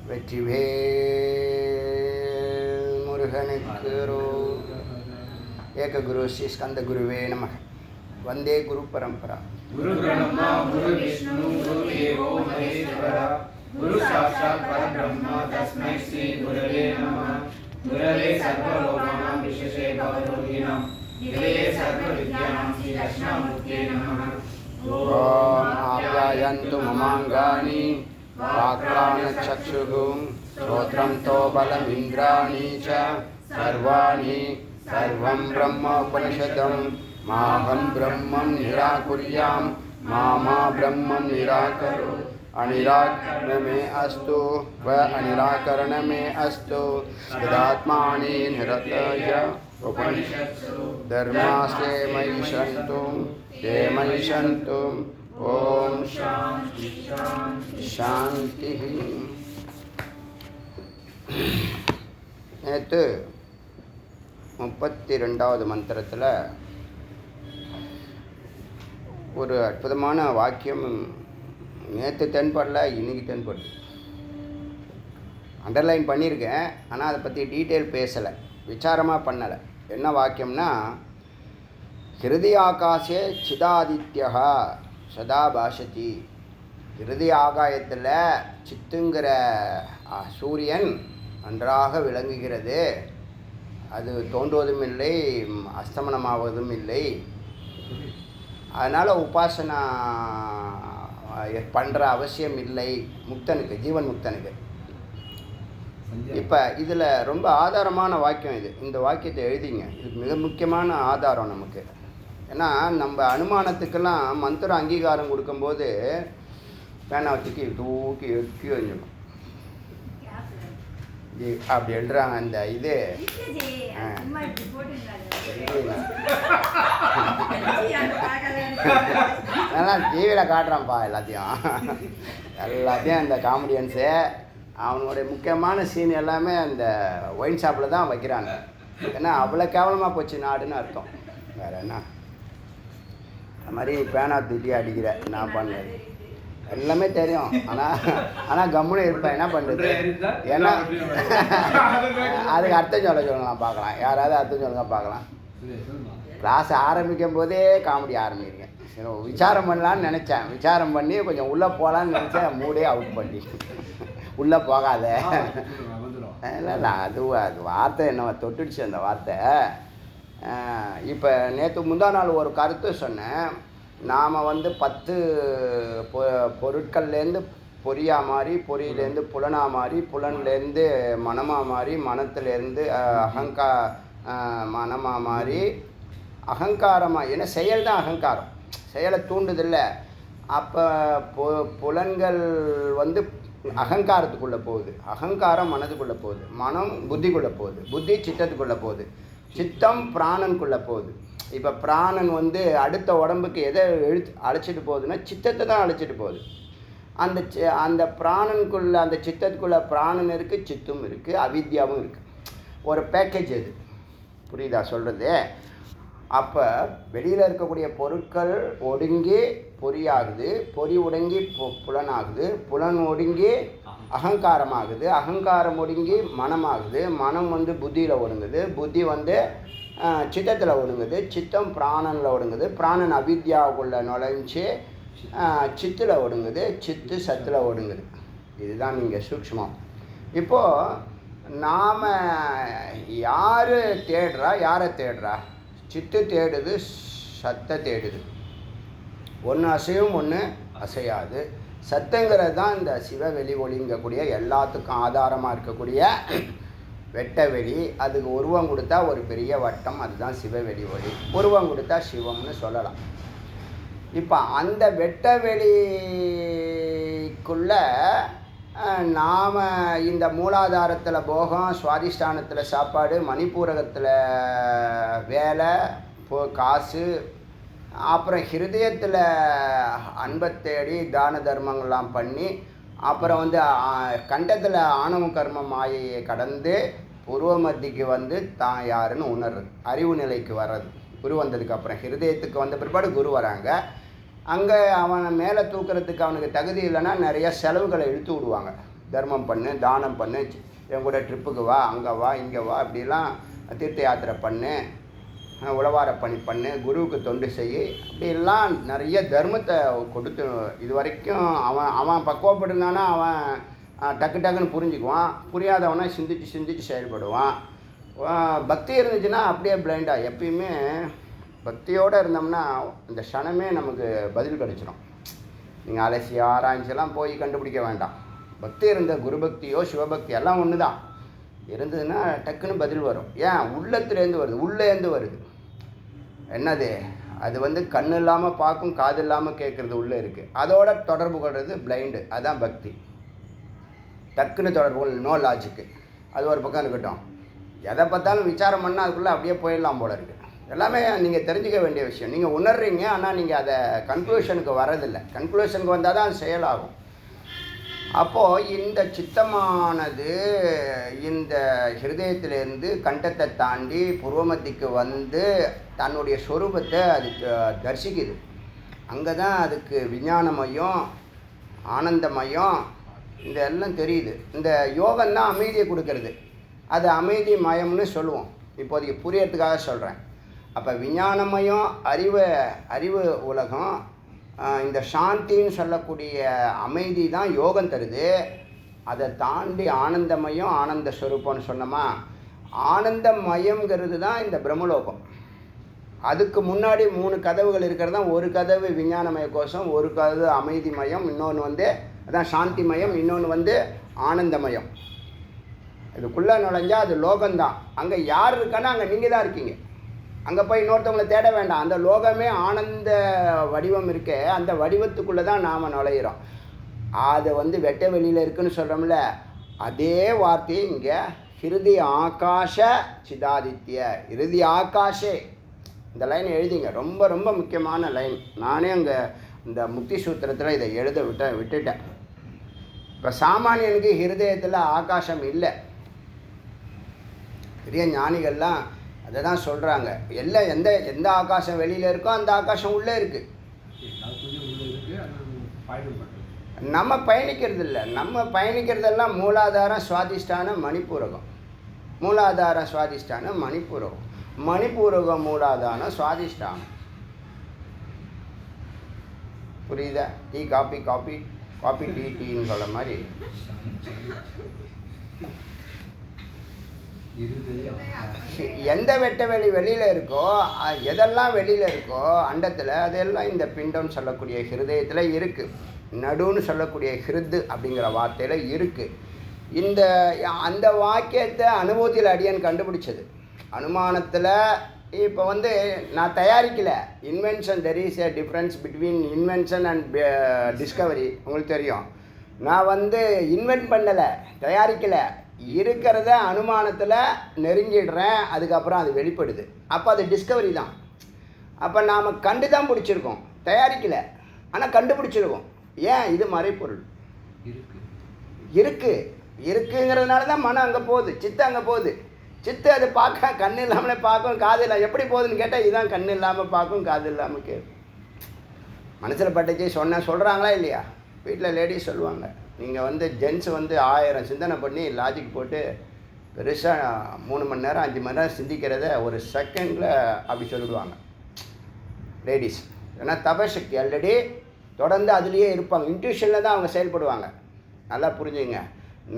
வெற்றிவேல் முருகனுக்கு ஏக குரு ஸ்ரீ ஸ்கந்த குருவே நமः. வந்தே குரு பரம்பரா. குரு பிரம்மா குரு விஷ்ணு குரு தேவோ மகேஸ்வரா குரு சாட்சாத் பரபிரம்மா தஸ்மை ஸ்ரீ குரவே நமः. குரவே சர்வலோகானாம் விசேஷே பவரோகிணாம் நிலையே சர்வ வித்யானாம் ஸ்ரீ தட்சிணாமூர்த்தே நமः. ஓம் ஆப்யாயந்து மமாங்கானி வாக்ப்ராணச்சக்ஷுः ஸ்ரோத்ரம் தோ பலமிந்திராணி ச சர்வாணி சர்வம் பிரம்மோபனிஷதம் மாஹம் பிரம்மம் நிராகுர்யாம் மாமா பிரம்மம் நிராகரு अनिराकरण में अस्तु व अनिराकरण में अस्तु सदात्मानि निरतय उपनिषत्सु धर्मास्ते मयि सन्तु ते मयि सन्तु. ओम शांति शांति. நேற்று 32வது மந்திரத்தில் ஒரு அற்புதமான வாக்கியம் நேற்று தென்படல, இன்றைக்கி தென்படுது. அண்டர்லைன் பண்ணியிருக்கேன், ஆனால் அதை பற்றி டீட்டெயில் பேசலை, விசாரமாக பண்ணலை. என்ன வாக்கியம்னா, ஹிருதய ஆகாசே சிதாதித்யா சதா பாஷதி. ஹிருதய ஆகாயத்தில் சித்துங்கிற சூரியன் நன்றாக விளங்குகிறது. அது தோன்றுவதும் இல்லை, அஸ்தமனமாவதும் இல்லை. அதனால் உபாசனா பண்ணுற அவசியம் இல்லை முக்தனுக்கு, ஜீவன் முக்தனுக்கு. இப்போ இதில் ரொம்ப ஆதாரமான வாக்கியம் இது. இந்த வாக்கியத்தை எழுதிங்க, இது மிக முக்கியமான ஆதாரம் நமக்கு. ஏன்னா நம்ம அனுமானத்துக்கெல்லாம் மந்திர அங்கீகாரம் கொடுக்கும்போது பேனாவை தூக்கி தூக்கி எக்கி வஞ்சிடும். அப்படி எழுதுறாங்க. அந்த இது அதெல்லாம் டிவியில் காட்டுறான்ப்பா எல்லாத்தையும் அந்த காமெடியன்ஸு அவனுடைய முக்கியமான சீன் எல்லாமே அந்த ஒயின் ஷாப்பில் தான் வைக்கிறாங்க. ஏன்னா அவ்வளோ கேவலமாக போச்சு நாடுன்னு அர்த்தம். வேறு என்ன, அது மாதிரி பேனா தூக்கி அடிக்கிற நான் பண்ணது எல்லாமே தெரியும். ஆனால் கம்முன்னு இருப்பேன், என்ன பண்ணுறது? ஏன்னா அதுக்கு அர்த்தம் சொல்லலாம், பார்க்கலாம். யாராவது அர்த்தம் சொல்லுங்க பார்க்கலாம். கிளாஸ் ஆரம்பிக்கும் போதே காமெடி ஆரம்பிக்கிறேன். விசாரம் பண்ணலான்னு நினச்சேன், விசாரம் பண்ணி கொஞ்சம் உள்ளே போகலான்னு நினச்சேன், மூடே அவுட் பண்ணி உள்ளே போகாத. இல்லை இல்லை, அது வார்த்தை என்ன தொட்டுடுச்சு அந்த வார்த்தை. இப்போ நேற்று முந்தா நாள் ஒரு கருத்து சொன்னேன். நாம் 10 பொருட்கள்லேருந்து பொறியாக மாறி, பொறியிலேருந்து புலனாக மாறி, புலன்லேருந்து மனமாக மாறி, மனத்துலேருந்து மனமாக மாறி அகங்காரமாக. ஏன்னா செயல் தான் அகங்காரம், செயலை தூண்டுதில்ல. அப்போ புலன்கள் அகங்காரத்துக்குள்ளே போகுது, அகங்காரம் மனதுக்குள்ளே போகுது, மனம் புத்திக்குள்ளே போகுது, புத்தி சித்தத்துக்குள்ளே போகுது, சித்தம் பிராணனுக்குள்ளே போகுது. இப்போ பிராணன் அடுத்த உடம்புக்கு எதை அழைச்சிட்டு போகுதுன்னா சித்தத்தை தான் அழைச்சிட்டு போகுது. அந்த பிராணனுக்குள்ளே, அந்த சித்தத்துக்குள்ளே பிராணன் இருக்குது, சித்தும் இருக்குது, அவித்யாவும் இருக்குது. ஒரு பேக்கேஜ் அது, புரியுதா சொல்கிறது? அப்போ வெளியில் இருக்கக்கூடிய பொருட்கள் ஒடுங்கி பொறியாகுது, பொறி ஒடுங்கி புலனாகுது, புலன் ஒடுங்கி அகங்காரமாகுது, அகங்காரம் ஒடுங்கி மனமாகுது, மனம் புத்தியில் ஒடுங்குது, புத்தி சித்தத்தில் ஒடுங்குது, சித்தம் பிராணனில் ஒடுங்குது, பிராணன் அவித்யாவுக்குள்ளே நுழைஞ்சி சித்தில் ஒடுங்குது, சித்து சத்தில் ஒடுங்குது. இதுதான் நீங்கள் சூக்ஷ்மம். இப்போது நாம் யார் தேடுறா, யாரை தேடுறா? சித்து தேடுது, சத்தை தேடுது. ஒன்று அசையும், ஒன்று அசையாது. சத்துங்கிறது தான் இந்த சிவவெளி ஒளிங்கக்கூடிய எல்லாத்துக்கும் ஆதாரமாக இருக்கக்கூடிய வெட்ட வெளி. அதுக்கு உருவம் கொடுத்தா ஒரு பெரிய வட்டம், அதுதான் சிவவெளி ஒளி. உருவம் கொடுத்தா சிவம்னு சொல்லலாம். இப்போ அந்த வெட்ட வெளிக்குள்ள நாம் இந்த மூலாதாரத்தில் போகம், சுவாதிஷ்டானத்தில் சாப்பாடு, மணிப்பூரகத்தில் வேலை, காசு, அப்புறம் ஹிருதயத்தில் அன்பை தேடி தான தர்மங்கள்லாம் பண்ணி, அப்புறம் கண்டத்தில் ஆணவ கர்ம மாயையை கடந்து பூர்வ மத்திக்கு வந்து தான் யாருன்னு உணர்றது, அறிவு நிலைக்கு வர்றது. குரு வந்ததுக்கப்புறம் ஹிருதயத்துக்கு வந்த பிற்பாடு குரு வராங்க. அங்கே அவனை மேலே தூக்கிறதுக்கு அவனுக்கு தகுதி இல்லைன்னா நிறைய செலவுகளை இழுத்து விடுவாங்க. தர்மம் பண்ணு, தானம் பண்ணு, என் கூட ட்ரிப்புக்கு வா, அங்கே வா, இங்கே வா, இப்படிலாம் தீர்த்த யாத்திரை பண்ணு, உழவார பணி பண்ணு, குருவுக்கு தொண்டு செய், அப்படிலாம் நிறைய தர்மத்தை கொடுத்து இது வரைக்கும் அவன் பக்குவப்பட்டிருந்தானா அவன் டக்கு டக்குன்னு புரிஞ்சுக்குவான். புரியாதவனா சிந்திச்சு செயல்படுவான். பக்தி இருந்துச்சுன்னா அப்படியே பிளைண்டாக எப்பயுமே பக்தியோடு இருந்தோம்னா இந்த க்ஷணமே நமக்கு பதில் கிடச்சிடும். நீங்கள் அலசி ஆராய்ச்சியெல்லாம் போய் கண்டுபிடிக்க வேண்டாம். பக்தி இருந்த குரு பக்தியோ சிவபக்தி எல்லாம் ஒன்று தான் இருந்ததுன்னா டக்குன்னு பதில் வரும். ஏன்? உள்ளத்துலேருந்து வருது, உள்ளேருந்து வருது. என்னது? அது வந்து கண் இல்லாமல் பார்க்கும், காது இல்லாமல் கேட்குறது உள்ளே இருக்குது. அதோட தொடர்பு கொள்வது பிளைண்டு. அதுதான் பக்தி. டக்குன்னு தொடர்பு கொள், நோ லாஜிக்கு. அது ஒரு பக்கம் இருக்கட்டும். எதை பார்த்தாலும் விசாரம் பண்ணால் அதுக்குள்ளே அப்படியே போயிடலாம் போல இருக்குது. எல்லாமே நீங்கள் தெரிஞ்சுக்க வேண்டிய விஷயம். நீங்கள் உணர்றீங்க, ஆனால் நீங்கள் அதை கன்க்ளூஷனுக்கு வரதில்லை. கன்க்ளூஷனுக்கு வந்தால் தான் அது செயலாகும். அப்போது இந்த சித்தமானது இந்த ஹிருதயத்திலேருந்து கண்டத்தை தாண்டி பூர்வமத்திக்கு வந்து தன்னுடைய ஸ்வரூபத்தை அது தரிசிக்குது. அங்கே தான் அதுக்கு விஞ்ஞானமயம், ஆனந்தமயம் இந்த எல்லாம் தெரியுது. இந்த யோகம்தான் அமைதியை கொடுக்கறது. அது அமைதி மயம்னு சொல்லுவோம். இப்போதைக்கு புரியறதுக்காக சொல்கிறேன். அப்போ விஞ்ஞானமயம் அறிவு உலகம், இந்த சாந்தின்னு சொல்லக்கூடிய அமைதி தான் யோகம் தருது. அதை தாண்டி ஆனந்தமயம், ஆனந்த ஸ்வரூபம்னு சொன்னோமா, ஆனந்தமயங்கிறது தான் இந்த பிரம்மலோகம். அதுக்கு முன்னாடி 3 கதவுகள் இருக்கிறது தான். ஒரு கதவு விஞ்ஞானமய கோஷம், ஒரு கதவு அமைதிமயம், இன்னொன்று வந்து அதான் சாந்திமயம், இன்னொன்று வந்து ஆனந்தமயம். இதுக்குள்ளே நுழைஞ்சால் அது லோகம்தான். அங்கே யார் இருக்கான்னா அங்கே நீங்கள் தான் இருக்கீங்க. அங்கே போய் இன்னொருத்தவங்களை தேட வேண்டாம். அந்த லோகமே ஆனந்த வடிவம் இருக்கே, அந்த வடிவத்துக்குள்ளே தான் நாம் நுழையிறோம். அது வந்து வெட்ட வெளியில் இருக்குதுன்னு சொல்கிறோம்ல, அதே வார்த்தையை இங்கே ஹிருதி ஆகாஷ சிதாதித்ய, ஹிருதி ஆகாஷே. இந்த லைன் எழுதிங்க, ரொம்ப ரொம்ப முக்கியமான லைன். நானே அங்கே இந்த முக்தி சூத்திரத்தில் இதை எழுத விட்டுட்டேன். இப்போ சாமானியனுக்கு ஹிருதயத்தில் ஆகாசம் இல்லை. பெரிய ஞானிகள்லாம் அதை தான் சொல்கிறாங்க. எல்லாம் எந்த ஆகாசம் வெளியில் இருக்கோ அந்த ஆகாசம் உள்ளே இருக்குது. நம்ம பயணிக்கிறது இல்லை. நம்ம பயணிக்கிறதெல்லாம் மூலாதாரம் சுவாதிஷ்டானம் மணிப்பூரகம். மூலாதாரம் சுவாதிஷ்டானம் மணிப்பூரகம், மணிப்பூரகம் மூலாதாரம் சுவாதிஷ்டானம். புரியுதா? Tea coffee, coffee coffee tea டீன்னு சொல்ல மாதிரி எந்த வெட்ட வெளி வெளியில் இருக்கோ, எதெல்லாம் வெளியில் இருக்கோ அண்டத்தில், அதெல்லாம் இந்த பிண்டம்னு சொல்லக்கூடிய ஹிருதயத்தில் இருக்குது. நடுன்னு சொல்லக்கூடிய ஹிருது அப்படிங்கிற வார்த்தையில் இருக்குது. அந்த வாக்கியத்தை அனுபவத்தில் அடியன் கண்டுபிடிச்சது. அனுமானத்தில் இப்போ வந்து நான் தயாரிக்கலை. Invention, there is a difference between invention and discovery. உங்களுக்கு தெரியும். நான் வந்து இன்வென்ட் பண்ணலை, தயாரிக்கலை. இருக்கிறத அனுமானத்தில் நெருங்கிடுறேன், அதுக்கப்புறம் அது வெளிப்படுது. அப்போ அது டிஸ்கவரி தான். அப்போ நாம் கண்டு தான் பிடிச்சிருக்கோம், தயாரிக்கலை, ஆனால் கண்டுபிடிச்சிருக்கோம். ஏன்? இது மறைப்பொருள் இருக்குங்கிறதுனால தான் மனம் அங்கே போகுது, சித்து அங்கே போகுது. சித்து அது பார்க்க கண் இல்லாமலே பார்க்கும், காது இல்லை. எப்படி போகுதுன்னு கேட்டால் இதுதான் கண் இல்லாமல் பார்க்கும், காது இல்லாமல் கேட்கும். மனசில் பட்டுச்சு சொல்கிறாங்களா இல்லையா? வீட்டில் லேடிஸ் சொல்லுவாங்க, நீங்கள் வந்து ஜென்ஸ் வந்து 1000 சிந்தனை பண்ணி லாஜிக் போட்டு பெருசாக 3 மணி நேரம் 5 மணி நேரம் சிந்திக்கிறத ஒரு செகண்டில் அப்படி சொல்லிடுவாங்க லேடிஸ். ஏன்னா தபசக்தி ஆல்ரெடி தொடர்ந்து அதுலேயே இருப்பாங்க. இன்ட்யூஷனில் தான் அவங்க செயல்படுவாங்க. நல்லா புரிஞ்சுங்க.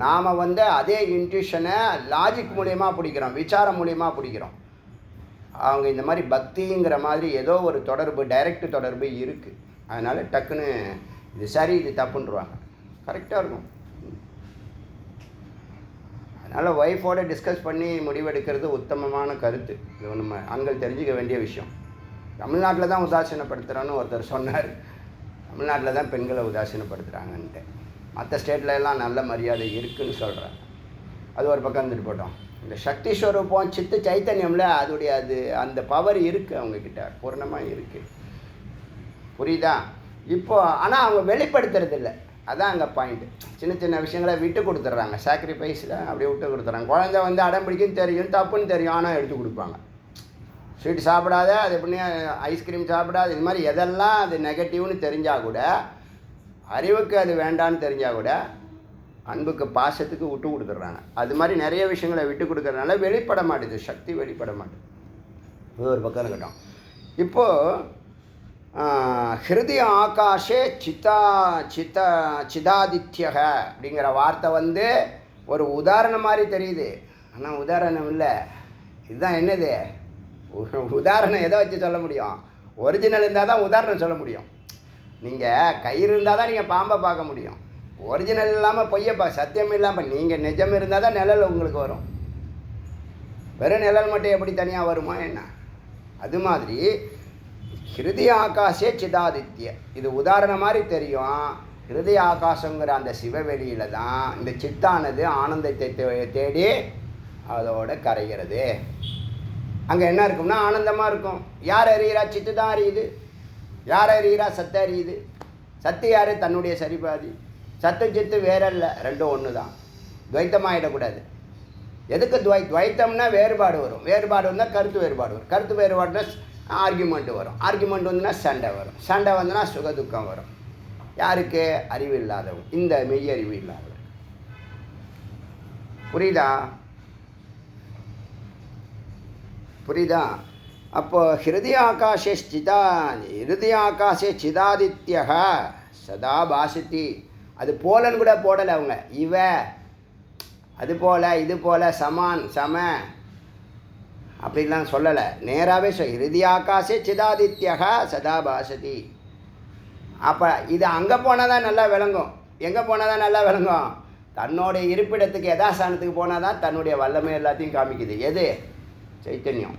நாம் வந்து அதே இன்ட்யூஷனை லாஜிக் மூலியமாக பிடிக்கிறோம், விசாரம் மூலியமாக பிடிக்கிறோம். அவங்க இந்த மாதிரி பக்திங்கிற மாதிரி ஏதோ ஒரு தொடர்பு, டைரக்ட் தொடர்பு இருக்குது. அதனால் டக்குன்னு இது சரி இது தப்புன்றுவாங்க. கரெக்டாக இருக்கும். அதனால் ஒய்ஃபோடு டிஸ்கஸ் பண்ணி முடிவெடுக்கிறது உத்தமமான கருத்து. இது நம்ம ஆண்கள் தெரிஞ்சுக்க வேண்டிய விஷயம். தமிழ்நாட்டில் தான் உதாசீனப்படுத்துகிறோன்னு ஒருத்தர் சொன்னார். தமிழ்நாட்டில் தான் பெண்களை உதாசீனப்படுத்துகிறாங்கன்ட்டு. மற்ற ஸ்டேட்டில் எல்லாம் நல்ல மரியாதை இருக்குதுன்னு சொல்கிறாங்க. அது ஒரு பக்கம் இருந்துட்டு போட்டோம். இந்த சக்தி ஸ்வரூபம், சித்து சைத்தன்யமில் அதோடைய அந்த பவர் இருக்குது அவங்கக்கிட்ட, பூர்ணமாக இருக்குது. புரியுதா? இப்போ ஆனால் அவங்க வெளிப்படுத்துறது இல்லை. அதான் அங்கே பாயிண்ட்டு. சின்ன சின்ன விஷயங்களை விட்டு கொடுத்துட்றாங்க, சாக்ரிஃபைஸில் அப்படியே விட்டு கொடுத்துட்றாங்க. குழந்தை வந்து அடம் பிடிக்குன்னு தெரியும், தப்புன்னு தெரியும், ஆனால் எடுத்து கொடுப்பாங்க. ஸ்வீட் சாப்பிடாத, அது எப்படி ஐஸ்கிரீம் சாப்பிடாது, இது மாதிரி எதெல்லாம் அது நெகட்டிவ்னு தெரிஞ்சால் கூட, அறிவுக்கு அது வேண்டான்னு தெரிஞ்சால் கூட அன்புக்கு பாசத்துக்கு விட்டு கொடுத்துட்றாங்க. அது மாதிரி நிறைய விஷயங்களை விட்டு கொடுக்கறதுனால வெளிப்பட மாட்டேது, சக்தி வெளிப்பட மாட்டேது. இது ஒரு பக்கம் இருக்கட்டும். இப்போது ஹிருதய ஆகாஷே சிதாதித்யக அப்படிங்கிற வார்த்தை வந்து ஒரு உதாரணம் மாதிரி தெரியுது, ஆனால் உதாரணம் இல்லை. இதுதான் என்னது உதாரணம்? எதை வச்சு சொல்ல முடியும்? ஒரிஜினல் இருந்தால் தான் உதாரணம் சொல்ல முடியும். நீங்கள் கயிறு இருந்தால் தான் நீங்கள் பாம்பை பார்க்க முடியும். ஒரிஜினல் இல்லாமல் பொய்யப்பா சத்தியம் இல்லாமல் நீங்கள் நிஜம் இருந்தால் தான் நிழல் உங்களுக்கு வரும். வெறும் நிழல் மட்டும் எப்படி தனியாக வருமா என்ன? அது மாதிரி ஹிருதய ஆகாஷே சிதாதித்ய, இது உதாரணம் மாதிரி தெரியும். ஹிருதய ஆகாசங்கிற அந்த சிவவெளியில் தான் இந்த சித்தானது ஆனந்தத்தை தேடி அதோட கரைகிறது. அங்கே என்ன இருக்கும்னா ஆனந்தமாக இருக்கும். யார் அறிகிறா? சித்து தான் அறியுது. யார் அறிகிறா? சத்து அறியுது. சத்து யார்? தன்னுடைய சரிபாதி. சத்து சித்து வேறல்ல, ரெண்டும் ஒன்று தான். துவைத்தமாகிடக்கூடாது. எதுக்கு துவைத்தம்னா வேறுபாடு வரும். வேறுபாடு வந்தால் கருத்து வேறுபாடு வரும். கருத்து வேறுபாடுனா ஆர்கியூமெண்ட் வரும். ஆர்கியூமெண்ட் வந்துன்னா சண்டை வரும். சண்டை வந்துன்னா சுகதுக்கம் வரும். யாருக்கு? அறிவு இல்லாதவங்க, இந்த மெய் அறிவு இல்லாதவங்க. புரியுதா? புரியுதா? அப்போ ஹிருதய ஆகாஷே சிதாதித்யக சதா பாசித்தி. அது போலன்னு கூட போடலை அவங்க. இவ அது போல் இது போல் சமான் சம அப்படின்லாம் சொல்லலை. நேராகவே ஹிருதய ஆகாஷே சிதாதித்யக சதா பாசதி. அப்போ இது அங்கே போனால் தான் நல்லா விளங்கும். எங்கே போனால் தான் நல்லா விளங்கும்? தன்னுடைய இருப்பிடத்துக்கு யதாஸ்தானத்துக்கு போனால் தான் தன்னுடைய வல்லமை எல்லாத்தையும் காமிக்குது. எது? சைத்தன்யம்.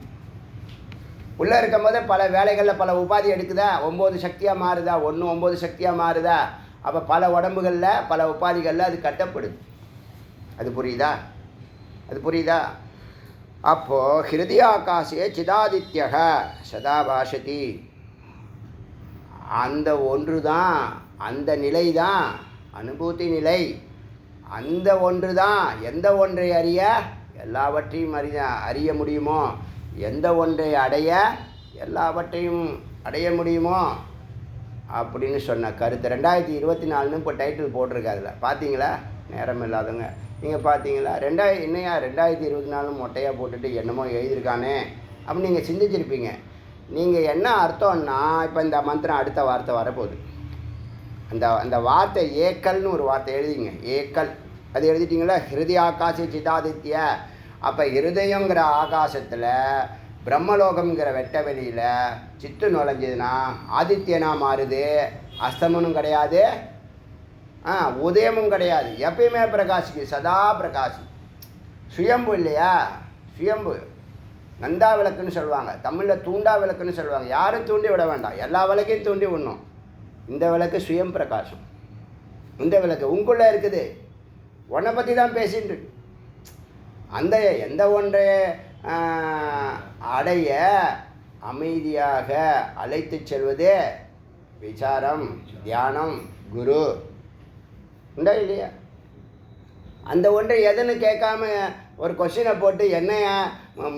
உள்ளே இருக்கும்போது பல வேலைகளில் பல உபாதி எடுக்குதா, 9 சக்தியாக மாறுதா, 9 சக்தியாக மாறுதா. அப்போ பல உடம்புகளில் பல உபாதிகளில் அது கட்டப்படுது. அது புரியுதா? அது புரியுதா? அப்போது ஹிருதய ஆகாஷே சிதாதித்யக சதா பாஷதி. அந்த ஒன்று தான், அந்த நிலை தான் அனுபூதி நிலை. அந்த ஒன்று தான் எந்த ஒன்றை அறிய எல்லாவற்றையும் அறிய முடியுமோ, எந்த ஒன்றை அடைய எல்லாவற்றையும் அடைய முடியுமோ அப்படின்னு சொன்ன கருத்து 2024 இப்போ டைட்டில் போட்டிருக்கு. அதில் பார்த்தீங்களா? நேரம் இல்லாதவங்க நீங்கள் பார்த்தீங்களா? 2024 மொட்டையாக போட்டுட்டு என்னமோ எழுதியிருக்கானே அப்படின்னு நீங்கள் சிந்திச்சிருப்பீங்க. நீங்கள் என்ன அர்த்தம்னா, இப்போ இந்த மந்திரம் அடுத்த வார்த்தை வரப்போகுது. அந்த வார்த்தை ஏக்கல்னு ஒரு வார்த்தை எழுதிங்க. ஏக்கல் அது எழுதிட்டிங்களா? ஹிருதய ஆகாஷே சிதாதித்ய. அப்போ ஹிருதயங்கிற ஆகாசத்தில் பிரம்மலோகம்ங்கிற வெட்ட வெளியில் சித்து நுழைஞ்சதுன்னா ஆதித்யனா மாறுது. அஸ்தமனும் கிடையாது, உதயமும் கிடையாது. எப்பயுமே பிரகாசிக்கு, சதா பிரகாசி. சுயம்பு இல்லையா? சுயம்பு நந்தா விளக்குன்னு சொல்லுவாங்க. தமிழில் தூண்டா விளக்குன்னு சொல்லுவாங்க. யாரும் தூண்டி விட வேண்டாம், எல்லா விளக்கையும் தூண்டி விடணும். இந்த விளக்கு சுயம் பிரகாசம். இந்த விளக்கு உங்களுக்குள்ளே இருக்குது. உன்னை பற்றி தான் பேசிட்டு இருக்கு. அந்த எந்த ஒன்றை அடைய அமைதியாக அழைத்து செல்வது விசாரம், தியானம், குரு. உண்டா இல்லையா? அந்த ஒன்றை எதுன்னு கேட்காம ஒரு கொஸ்டினை போட்டு என்னைய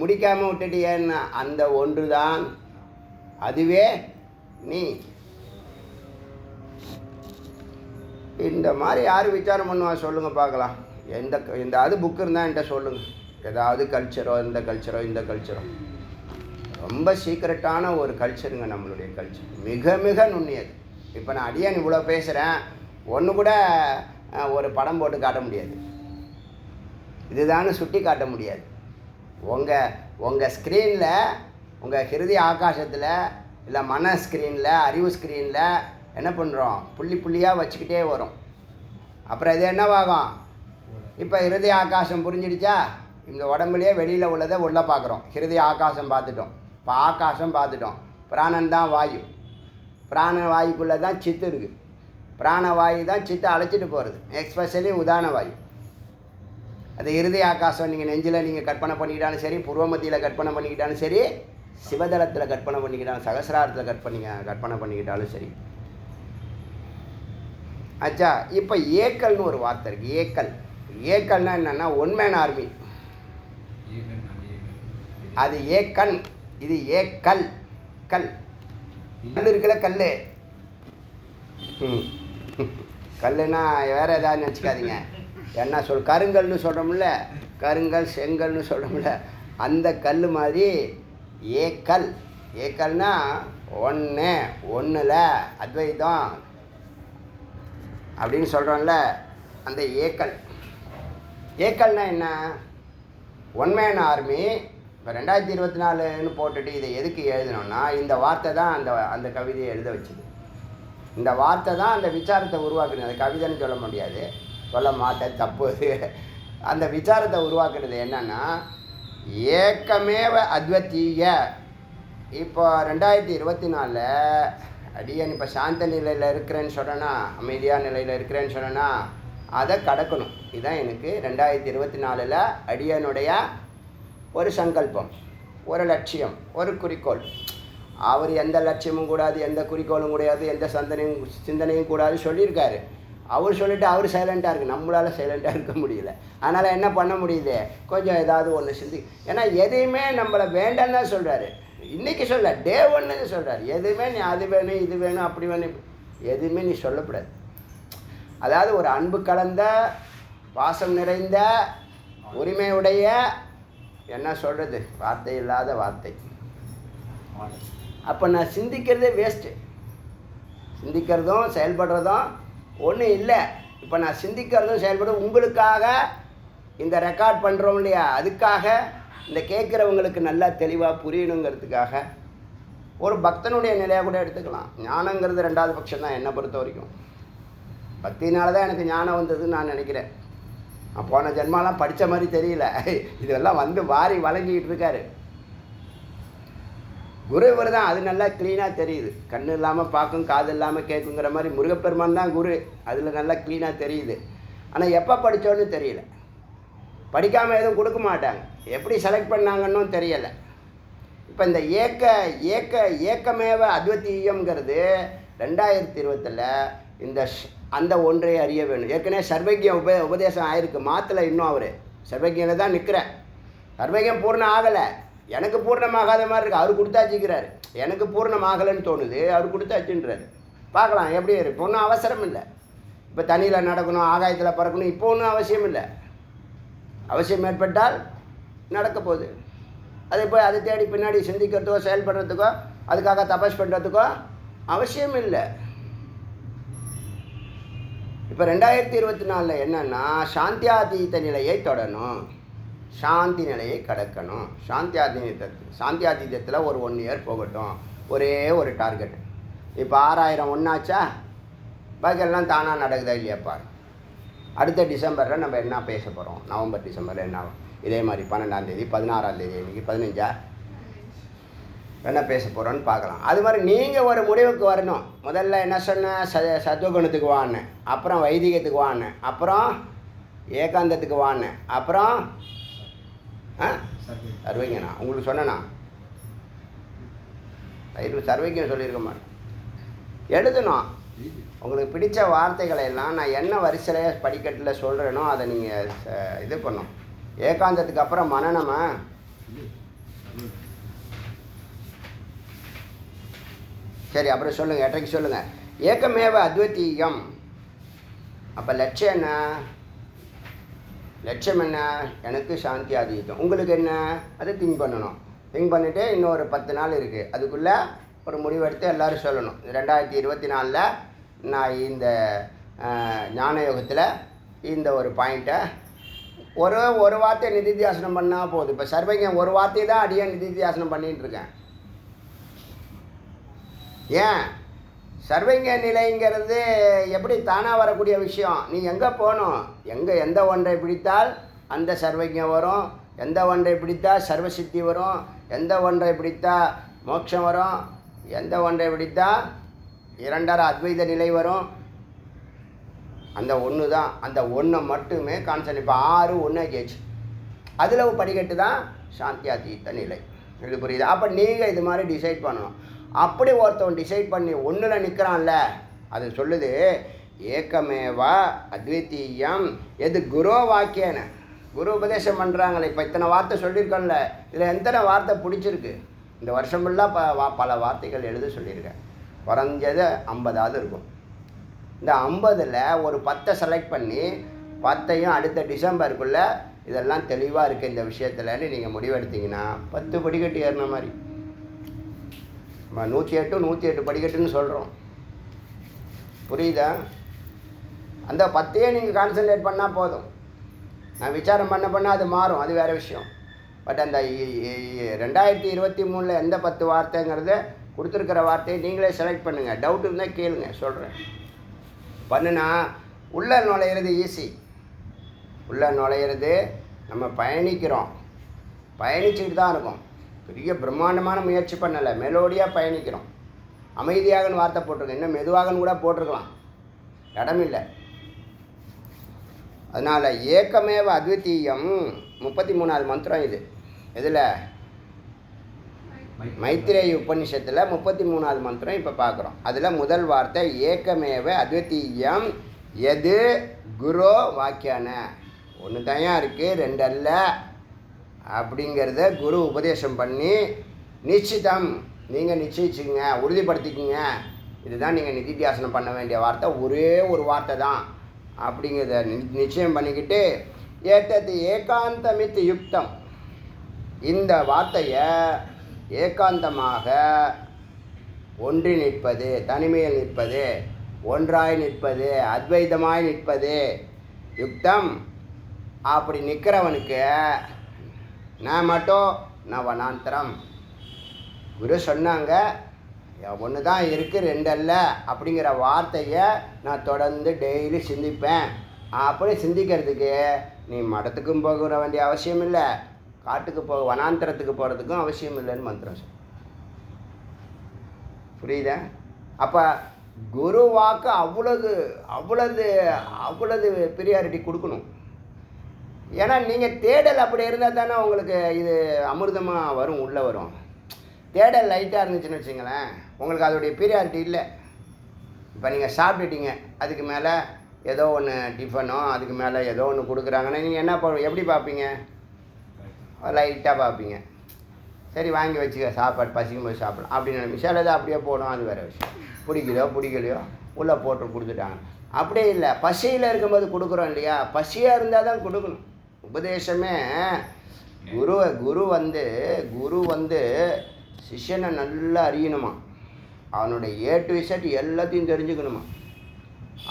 முடிக்காமல் விட்டுட்டியேன்னு அந்த ஒன்று தான், அதுவே நீ. இந்த மாதிரி யார் விசாரம் பண்ணுவா சொல்லுங்கள் பார்க்கலாம். எந்த அது புக்கு இருந்தால் என்கிட்ட சொல்லுங்கள். ஏதாவது கல்ச்சரோ, இந்த கல்ச்சரோ ரொம்ப சீக்ரெட்டான ஒரு கல்ச்சருங்க நம்மளுடைய கல்ச்சர். மிக மிக நுண்ணியது. இப்போ நான் அடியேன் இவ்வளோ பேசுகிறேன், ஒன்று கூட ஒரு படம் போட்டு காட்ட முடியாது. இதுதான்னு சுட்டி காட்ட முடியாது. உங்கள் ஸ்க்ரீனில், உங்கள் ஹிருதய ஆகாசத்தில், இல்லை மன ஸ்க்ரீனில், அறிவு ஸ்க்ரீனில் என்ன பண்ணுறோம்? புள்ளி புள்ளியாக வச்சுக்கிட்டே வரும். அப்புறம் இது என்னவாகும்? இப்போ ஹிருதய ஆகாசம் புரிஞ்சிடுச்சா? இந்த உடம்புலேயே வெளியில் உள்ளதை உள்ளே பார்க்குறோம். ஹிருதய ஆகாசம் பார்த்துட்டோம். இப்போ ஆகாசம் பார்த்துட்டோம். பிராணன் தான் வாயு. பிராண வாயுக்குள்ளே தான் சித்து இருக்குது. பிராணவாயு தான் சித்தை அழைச்சிட்டு போகிறது. எஸ்பெஷலி உதான வாயு. அது ஹிருதய ஆகாசம் நீங்கள் நெஞ்சில் நீங்கள் கற்பனை பண்ணிக்கிட்டாலும் சரி, பூர்வமத்தியில் கற்பனை பண்ணிக்கிட்டாலும் சரி, சிவதளத்தில் கற்பனை பண்ணிக்கிட்டாலும், சகசிராரத்தில் கற்பனை பண்ணிக்கிட்டாலும் சரி, ஆச்சா. இப்போ ஏக்கல்னு ஒரு வார்த்தை இருக்குது. ஏக்கல். ஏக்கல்னா என்னென்னா ஒன்மேன் ஆர்மி. அது ஏக்கன், இது ஏக்கல். கல் கல் இருக்குல்ல, கல். கல்லுன்னா வேறு ஏதாவது நினச்சிக்காதீங்க. என்ன கருங்கல்னு சொல்கிறோம்ல, கருங்கல் செங்கல்னு சொல்கிறோம்ல, அந்த கல் மாதிரி ஏக்கல். ஏக்கல்னா ஒன்று, ஒன்றில் அத்வைதம் அப்படின்னு சொல்கிறோம்ல, அந்த ஏக்கல். ஏக்கல்னா என்ன? One man army. இப்போ 2024ன்னு போட்டுட்டு இதை எதுக்கு எழுதணும்னா, இந்த வார்த்தை தான் அந்த கவிதையை எழுத வச்சுது. இந்த வார்த்தை தான் அந்த விசாரத்தை உருவாக்குறது. அந்த கவிதைன்னு சொல்ல முடியாது, சொல்ல மாட்டேன், தப்பு. அந்த விசாரத்தை உருவாக்குறது என்னன்னா, ஏக்கமேவ அத்வத்தீய. இப்போ 2024 அடியன் இப்போ சாந்த நிலையில் இருக்கிறேன்னு சொன்னேன்னா, அமைதியான நிலையில் இருக்கிறேன்னு சொன்னேன்னா, அதை கடக்கணும். இதுதான் எனக்கு 2024 அடியனுடைய ஒரு சங்கல்பம், ஒரு லட்சியம், ஒரு குறிக்கோள். அவர் எந்த லட்சியமும் கூடாது, எந்த குறிக்கோளும் கூடாது, எந்த சிந்தனையும் கூடாது சொல்லியிருக்காரு. அவர் சொல்லிவிட்டு அவர் சைலண்ட்டாக இருக்குது. நம்மளால் சைலண்ட்டாக இருக்க முடியல. அதனால் என்ன பண்ண முடியுது? கொஞ்சம் ஏதாவது ஒன்று சிந்தி. ஏன்னா எதையுமே நம்மளை வேண்டான்னு தான் சொல்கிறாரு. இன்றைக்கி சொல்ல டே ஒன்றுன்னு சொல்கிறார். எதுவுமே நீ அது வேணும், இது வேணும், அப்படி வேணும், எதுவுமே நீ சொல்லக்கூடாது. அதாவது ஒரு அன்பு கலந்த, பாசம் நிறைந்த, உரிமையுடைய, என்ன சொல்கிறது, வார்த்தை இல்லாத வார்த்தை. அப்போ நான் சிந்திக்கிறதே வேஸ்ட்டு. சிந்திக்கிறதும் செயல்படுறதும் ஒன்றும் இல்லை. இப்போ நான் சிந்திக்கிறதும் செயல்படுறதும் உங்களுக்காக இந்த ரெக்கார்ட் பண்ணுறோம் இல்லையா, அதுக்காக இந்த கேட்குறவங்களுக்கு நல்லா தெளிவாக புரியணுங்கிறதுக்காக. ஒரு பக்தனுடைய நிலையாக கூட எடுத்துக்கலாம். ஞானங்கிறது 2வது பட்சம் தான் என்னை பொறுத்த வரைக்கும். பக்தினால தான் எனக்கு ஞானம் வந்ததுன்னு நான் நினைக்கிறேன். நான் போன ஜென்மாலாம் படித்த மாதிரி தெரியல, இதெல்லாம் வந்து வாரி வழங்கிட்டு இருக்காரு குரு. இவர் தான், அது நல்லா க்ளீனாக தெரியுது. கண்ணு இல்லாமல் பார்க்கும், காது இல்லாமல் கேட்குங்கிற மாதிரி முருகப்பெருமான் தான் குரு. அதில் நல்லா க்ளீனாக தெரியுது. ஆனால் எப்போ படித்தோன்னு தெரியல. படிக்காமல் எதுவும் கொடுக்க மாட்டாங்க. எப்படி செலக்ட் பண்ணாங்கன்னு தெரியலை. இப்போ இந்த ஏக்கமேவ அத்வத்தீயம்ங்கிறது 2020 இந்த அந்த ஒன்றை அறிய வேணும். ஏற்கனவே சர்வஜ்யம் உபதேசம் ஆயிருக்கு. மாத்தலை இன்னும் அவர் சர்வஜ்யில் தான் நிற்கிறேன். சர்வஜ்யம் பூர்ணம் ஆகலை. எனக்கு பூர்ணமாகாத மாதிரி இருக்குது. அவர் கொடுத்தாச்சுக்கிறாரு. எனக்கு பூர்ணமாகலைன்னு தோணுது, அவர் கொடுத்தாச்சுன்றாரு. பார்க்கலாம் எப்படி இருக்கு. ஒன்றும் அவசரம் இல்லை. இப்போ தண்ணியில் நடக்கணும், ஆகாயத்தில் பறக்கணும், இப்போ ஒன்றும் அவசியம் இல்லை. அவசியம் ஏற்பட்டால் நடக்க போகுது. அது போய் அதை தேடி பின்னாடி சிந்திக்கிறதுக்கோ செயல்படுறதுக்கோ அதுக்காக தபஸ் பண்ணுறதுக்கோ அவசியம் இல்லை. இப்போ 2024 என்னன்னா, சாந்தியாதீத நிலையை தொடரணும், சாந்தி நிலையை கடக்கணும். சாந்தியாதீதத்தில் ஒரு 1 இயர் போகட்டும். ஒரே ஒரு டார்கெட். இப்போ 6000 ஒன்றாச்சா, பாக்கியெல்லாம் தானாக நடக்குதா இல்லையாப்பா. அடுத்த டிசம்பரில் நம்ம என்ன பேச போகிறோம்? நவம்பர் டிசம்பரில் என்ன இதே மாதிரி 12ஆம் தேதி 16ஆம் தேதி இன்றைக்கி 15 என்ன பேச போகிறோன்னு பார்க்கலாம். அது மாதிரி நீங்கள் ஒரு முடிவுக்கு வரணும். முதல்ல என்ன சொன்னேன்? சத்துவகுணத்துக்கு வான்னு, அப்புறம் வைதிகத்துக்கு வான்னு, அப்புறம் ஏகாந்தத்துக்கு வான்னு, அப்புறம் சர்வஜனா உங்களுக்கு சொன்னேண்ணா. சர்வஜம் சொல்லியிருக்க மாட்டேன். எழுதணும். உங்களுக்கு பிடிச்ச வார்த்தைகளை எல்லாம் நான் என்ன வரிசையில் படிக்கட்டில் சொல்கிறேனோ அதை நீங்கள் இது பண்ணணும். ஏகாந்தத்துக்கு அப்புறம் மனநமா சரி, அப்புறம் சொல்லுங்கள். எட்டரைக்கு சொல்லுங்கள். ஏக்கமேவ அத்வத்தீயம். அப்போ லட்சியம் என்ன? லட்சியம் என்ன? எனக்கு சாந்தி அதீதம். உங்களுக்கு என்ன? அதை திங்க் பண்ணணும். திங்க் பண்ணிவிட்டு இன்னொரு 10 நாள் இருக்குது. அதுக்குள்ளே ஒரு முடிவெடுத்து எல்லோரும் சொல்லணும். 2024 நான் இந்த ஞான யோகத்தில் இந்த ஒரு பாயிண்ட்டை ஒரு வார்த்தையை நிதித்தியாசனம் பண்ணால் போதும். இப்போ சர்வஜம் ஒரு வார்த்தையை தான் அடியாக நிதித்தியாசனம் பண்ணிகிட்டு இருக்கேன். ஏன்? சர்வங்க நிலைங்கிறது எப்படி தானாக வரக்கூடிய விஷயம். நீ எங்கே போகணும்? எந்த ஒன்றை பிடித்தால் அந்த சர்வஜம் வரும், எந்த ஒன்றை பிடித்தால் சர்வசித்தி வரும், எந்த ஒன்றை பிடித்தால் மோட்சம் வரும், எந்த ஒன்றை பிடித்தால் 2 அத்வைத நிலை வரும். அந்த ஒன்று தான். அந்த ஒன்றை மட்டுமே கான்செப்ட். இப்போ 6 1 கேச்சு. அதில் படிக்கட்டு தான் சாந்தியாதீத நிலை. இது புரியுது? அப்போ நீங்கள் இது மாதிரி டிசைட் பண்ணணும். அப்படி ஒருத்தவன் டிசைட் பண்ணி 1ல் நிற்கிறான்ல, அது சொல்லுது ஏகமேவா அத்விதீயம் எது குரு வாக்கியன. குரு உபதேசம் பண்ணுறாங்களே, இப்போ இத்தனை வார்த்தை சொல்லியிருக்கோம்ல, இதில் எத்தனை வார்த்தை பிடிச்சிருக்கு? இந்த வருஷம் ஃபுல்லாக பல வார்த்தைகள் எழுத சொல்லியிருக்கேன். குறைஞ்சது 50ஆவது இருக்கும். இந்த 50ல் ஒரு 10 செலக்ட் பண்ணி 10ஐயும் அடுத்த டிசம்பருக்குள்ளே இதெல்லாம் தெளிவாக இருக்குது இந்த விஷயத்துலன்னு நீங்கள் முடிவெடுத்தீங்கன்னா 10 படிக்கட்டு ஏறின மாதிரி. நம்ம 108 படிக்கட்டுன்னு சொல்கிறோம், புரியுதா? அந்த 10ஐயே நீங்கள் கான்சன்ட்ரேட் பண்ணால் போதும். நான் விசாரம் பண்ண அது மாறும், அது வேறு விஷயம். பட் அந்த 2023 எந்த 10 வார்த்தைங்கிறத கொடுத்துருக்கிற வார்த்தையை நீங்களே செலக்ட் பண்ணுங்கள். டவுட் இருந்தால் கேளுங்க, சொல்கிறேன். பண்ணுனா உள்ளே நுழையிறது ஈஸி. உள்ளே நுழையிறது நம்ம பயணிக்கிறோம், பயணிச்சுக்கிட்டு தான் இருக்கும். பெரிய பிரம்மாண்டமான முயற்சி பண்ணலை, மெலோடியாக பயணிக்கிறோம். அமைதியாகன்னு வார்த்தை போட்டிருக்கோம், இன்னும் மெதுவாகன்னு கூட போட்டிருக்கலாம், இடமில்லை. அதனால் ஏகமேவ அத்விதீயம் 33வது மந்திரம் இது. இதில் மைத்திரேய உபநிஷத்தில் 33வது மந்திரம் இப்போ பார்க்குறோம். அதில் முதல் வார்த்தை ஏகமேவ அத்விதீயம் எது குரு வாக்கியான. ஒன்று தனியாக இருக்குது, 2 அல்ல அப்படிங்கிறத குரு உபதேசம் பண்ணி நிச்சிதம் நீங்கள் நிச்சயிச்சுங்க, உறுதிப்படுத்திக்கிங்க. இதுதான் நீங்கள் நிதித்தியாசனம் பண்ண வேண்டிய வார்த்தை, ஒரே ஒரு வார்த்தை தான் அப்படிங்கிறத நிச்சயம் பண்ணிக்கிட்டு ஏத்தது ஏகாந்தமித்து யுக்தம். இந்த வார்த்தையை ஏகாந்தமாக ஒன்றி நிற்பது, தனிமையில் நிற்பது, ஒன்றாய் நிற்பது, அத்வைதமாய் நிற்பது யுக்தம். அப்படி நிற்கிறவனுக்கு நான் மட்டும் நவனாந்தரம். குரு சொன்னாங்க ஒன்று தான் இருக்குது, 2 அல்ல அப்படிங்கிற வார்த்தையை நான் தொடர்ந்து டெய்லி சிந்திப்பேன். அப்படி சிந்திக்கிறதுக்கு நீ மடத்துக்கும் போகிற வேண்டிய அவசியம் இல்லை, காட்டுக்கு வனாந்தரத்துக்கு போகிறதுக்கும் அவசியம் இல்லைன்னு மந்திரம் சொல். புரியுதா? அப்போ குரு வாக்கு அவ்வளவு ப்ரியாரிட்டி கொடுக்கணும். ஏன்னா நீங்கள் தேடல் அப்படி இருந்தால் தானே உங்களுக்கு இது அமிர்தமாக வரும், உள்ளே வரும். தேடல் லைட்டாக இருந்துச்சுன்னு வச்சுங்களேன், உங்களுக்கு அதோடைய ப்ரியாரிட்டி இல்லை. இப்போ நீங்கள் சாப்பிட்டுட்டீங்க, அதுக்கு மேலே ஏதோ ஒன்று டிஃபனோ அதுக்கு மேலே ஏதோ ஒன்று கொடுக்குறாங்கன்னா நீங்கள் என்ன எப்படி பார்ப்பீங்க? லைட்டாக பார்ப்பீங்க. சரி வாங்கி வச்சுக்க, சாப்பாடு பசிக்கும் போது சாப்பிடலாம் அப்படின்னு நினைப்பீங்க. சில இதை அப்படியே போடும், அது வேறு விஷயம். பிடிக்கலையோ உள்ளே போட்டு கொடுத்துட்டாங்க. அப்படியே இல்லை, பசியில் இருக்கும்போது கொடுக்குறோம் இல்லையா? பசியாக இருந்தால் தான் கொடுக்கணும். உபதேசமே குரு வந்து சிஷ்யனை நல்லா அறியணுமா, அவனுடைய A to Z எல்லாத்தையும் தெரிஞ்சுக்கணுமா.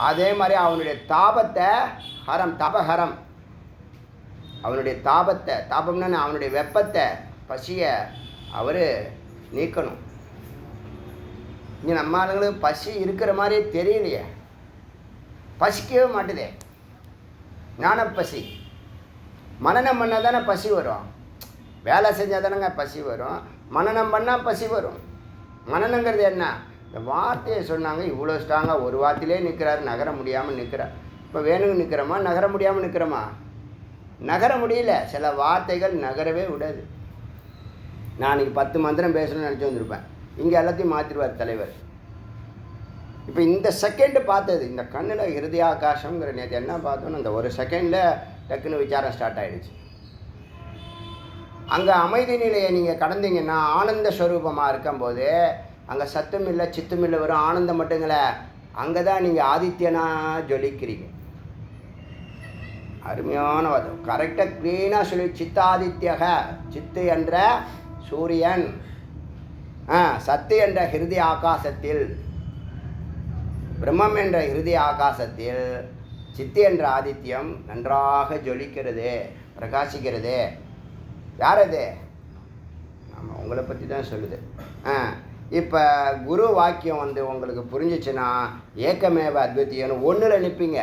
அதே மாதிரி அவனுடைய தாபத்தை தபஹரம், அவனுடைய தாபம்னா அவனுடைய வெப்பத்தை, பசியை அவர் நீக்கணும். இங்கே நம்ம ஆளுங்களுக்கு பசி இருக்கிற மாதிரியே தெரியலையே, பசிக்கவே மாட்டுதே. ஞானப்பசி மனனம் பண்ணால் தானே பசி வரும், வேலை செஞ்சால் தானேங்க பசி வரும், மனனம் பண்ணால் பசி வரும். மனநங்கிறது என்ன? இந்த வார்த்தையை சொன்னாங்க, இவ்வளோ ஸ்ட்ராங்காக ஒரு வார்த்தையிலே நிற்கிறாரு, நகர முடியாமல் நிற்கிறார். இப்போ வேணுங்க நிற்கிறோமா, நகர முடியாமல் நிற்கிறோமா? நகர முடியல, சில வார்த்தைகள் நகரவே விடாது. நான் இன்றைக்கி 10 மந்திரம் பேசணும்னு நினச்சி வந்திருப்பேன், இங்கே எல்லாத்தையும் மாற்றிடுவார் தலைவர். இப்போ இந்த செகண்டு பார்த்தது, இந்த கண்ணில் ஹிருதயாகாசங்கிற நேற்று என்ன பார்த்தோன்னு அந்த ஒரு செகண்டில் டக்குன்னு விசாரம் ஸ்டார்ட் ஆகிடுச்சு. அங்கே அமைதி நிலையை நீங்கள் கடந்தீங்கன்னா ஆனந்த ஸ்வரூபமாக இருக்கும்போது அங்கே சத்தம் இல்லை சித்தம் இல்லை, வரும் ஆனந்தம் மட்டுங்களே. அங்கே தான் நீங்கள் ஆதித்யனாக ஜொலிக்கிறீங்க. அருமையான வாதம், கரெக்டாக க்ளீனாக சொல்லி. சித்தாதித்யக, சித்து என்ற சூரியன், சத்து என்ற ஹிருதய ஆகாசத்தில், பிரம்மம் என்ற ஹிருதய ஆகாசத்தில் சித்து என்ற ஆதித்யம் நன்றாக ஜொலிக்கிறது, பிரகாசிக்கிறது. யார் அது? நம்ம உங்களை பற்றி தான் சொல்லுது. இப்போ குரு வாக்கியம் உங்களுக்கு புரிஞ்சிச்சுன்னா ஏக்கமேவ அத்விதீயம்னு ஒன்றில் நிற்பீங்க.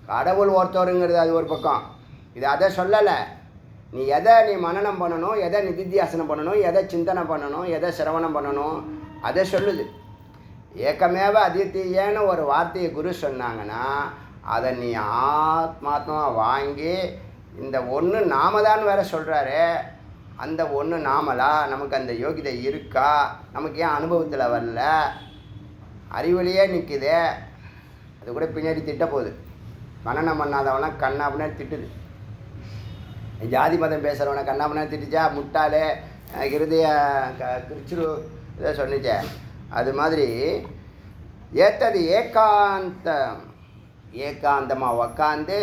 கடவுள் ஒருத்தருங்கிறது அது ஒரு பக்கம், இது அதை சொல்லலை. நீ எதை மனனம் பண்ணணும், எதை நிதித்தியாசனம் பண்ணணும், எதை சிந்தனை பண்ணணும், எதை சிரவணம் பண்ணணும், அதை சொல்லுது. ஏக்கமேவ அத்விதீயன்னு ஒரு வார்த்தையை குரு சொன்னாங்கன்னா அதை நீ ஆத்மாத்மாக வாங்கி, இந்த ஒன்று நாம தான் வேற சொல்கிறாரு, அந்த ஒன்று நாமலா, நமக்கு அந்த யோகிதை இருக்கா, நமக்கு ஏன் அனுபவத்தில் வரல, அறிவிலேயே நிற்குது. அது கூட பின்னாடி திட்ட போகுது. மனநம் பண்ணாதவனா கண்ணாப்புனா திட்டுது. ஜாதி மதம் பேசுகிறவனை கண்ணாப்புனா திட்டுச்சா, முட்டாளே இருதய கிருச்சிரு இதை சொன்னிச்சே. அது மாதிரி ஏத்தது ஏகாந்தமாக உக்காந்து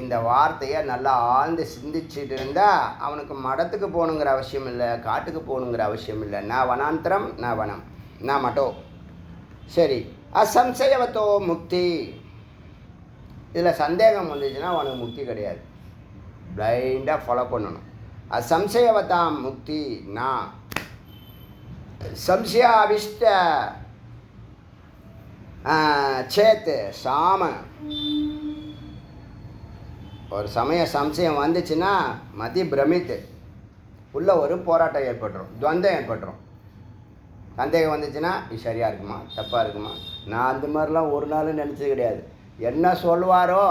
இந்த வார்த்தையை நல்லா ஆழ்ந்து சிந்திச்சுட்டு இருந்தால் அவனுக்கு மடத்துக்கு போகணுங்கிற அவசியம் இல்லை, காட்டுக்கு போகணுங்கிற அவசியம் இல்லை. நான் வனாந்தரம் நான் வனம் நான் மட்டோ. சரி, அசம்சயவத்தோ முக்தி. இதில் சந்தேகம் வந்துச்சுன்னா அவனுக்கு முக்தி கிடையாது, பிளைண்டாக ஃபாலோ பண்ணணும். அசம்சயவதாம் முக்தி நான் சம்சயாவிஷ்ட சேத்து சாம. ஒரு சம்சயம் வந்துச்சுன்னா மதி பிரமித்து உள்ள ஒரு போராட்டம் ஏற்பட்டுரும், துவந்தம் ஏற்பட்டுரும். சந்தேகம் வந்துச்சுன்னா இது சரியாக இருக்குமா தப்பாக இருக்குமா. நான் அந்த மாதிரிலாம் ஒரு நாளும் நினச்சது கிடையாது. என்ன சொல்லுவாரோ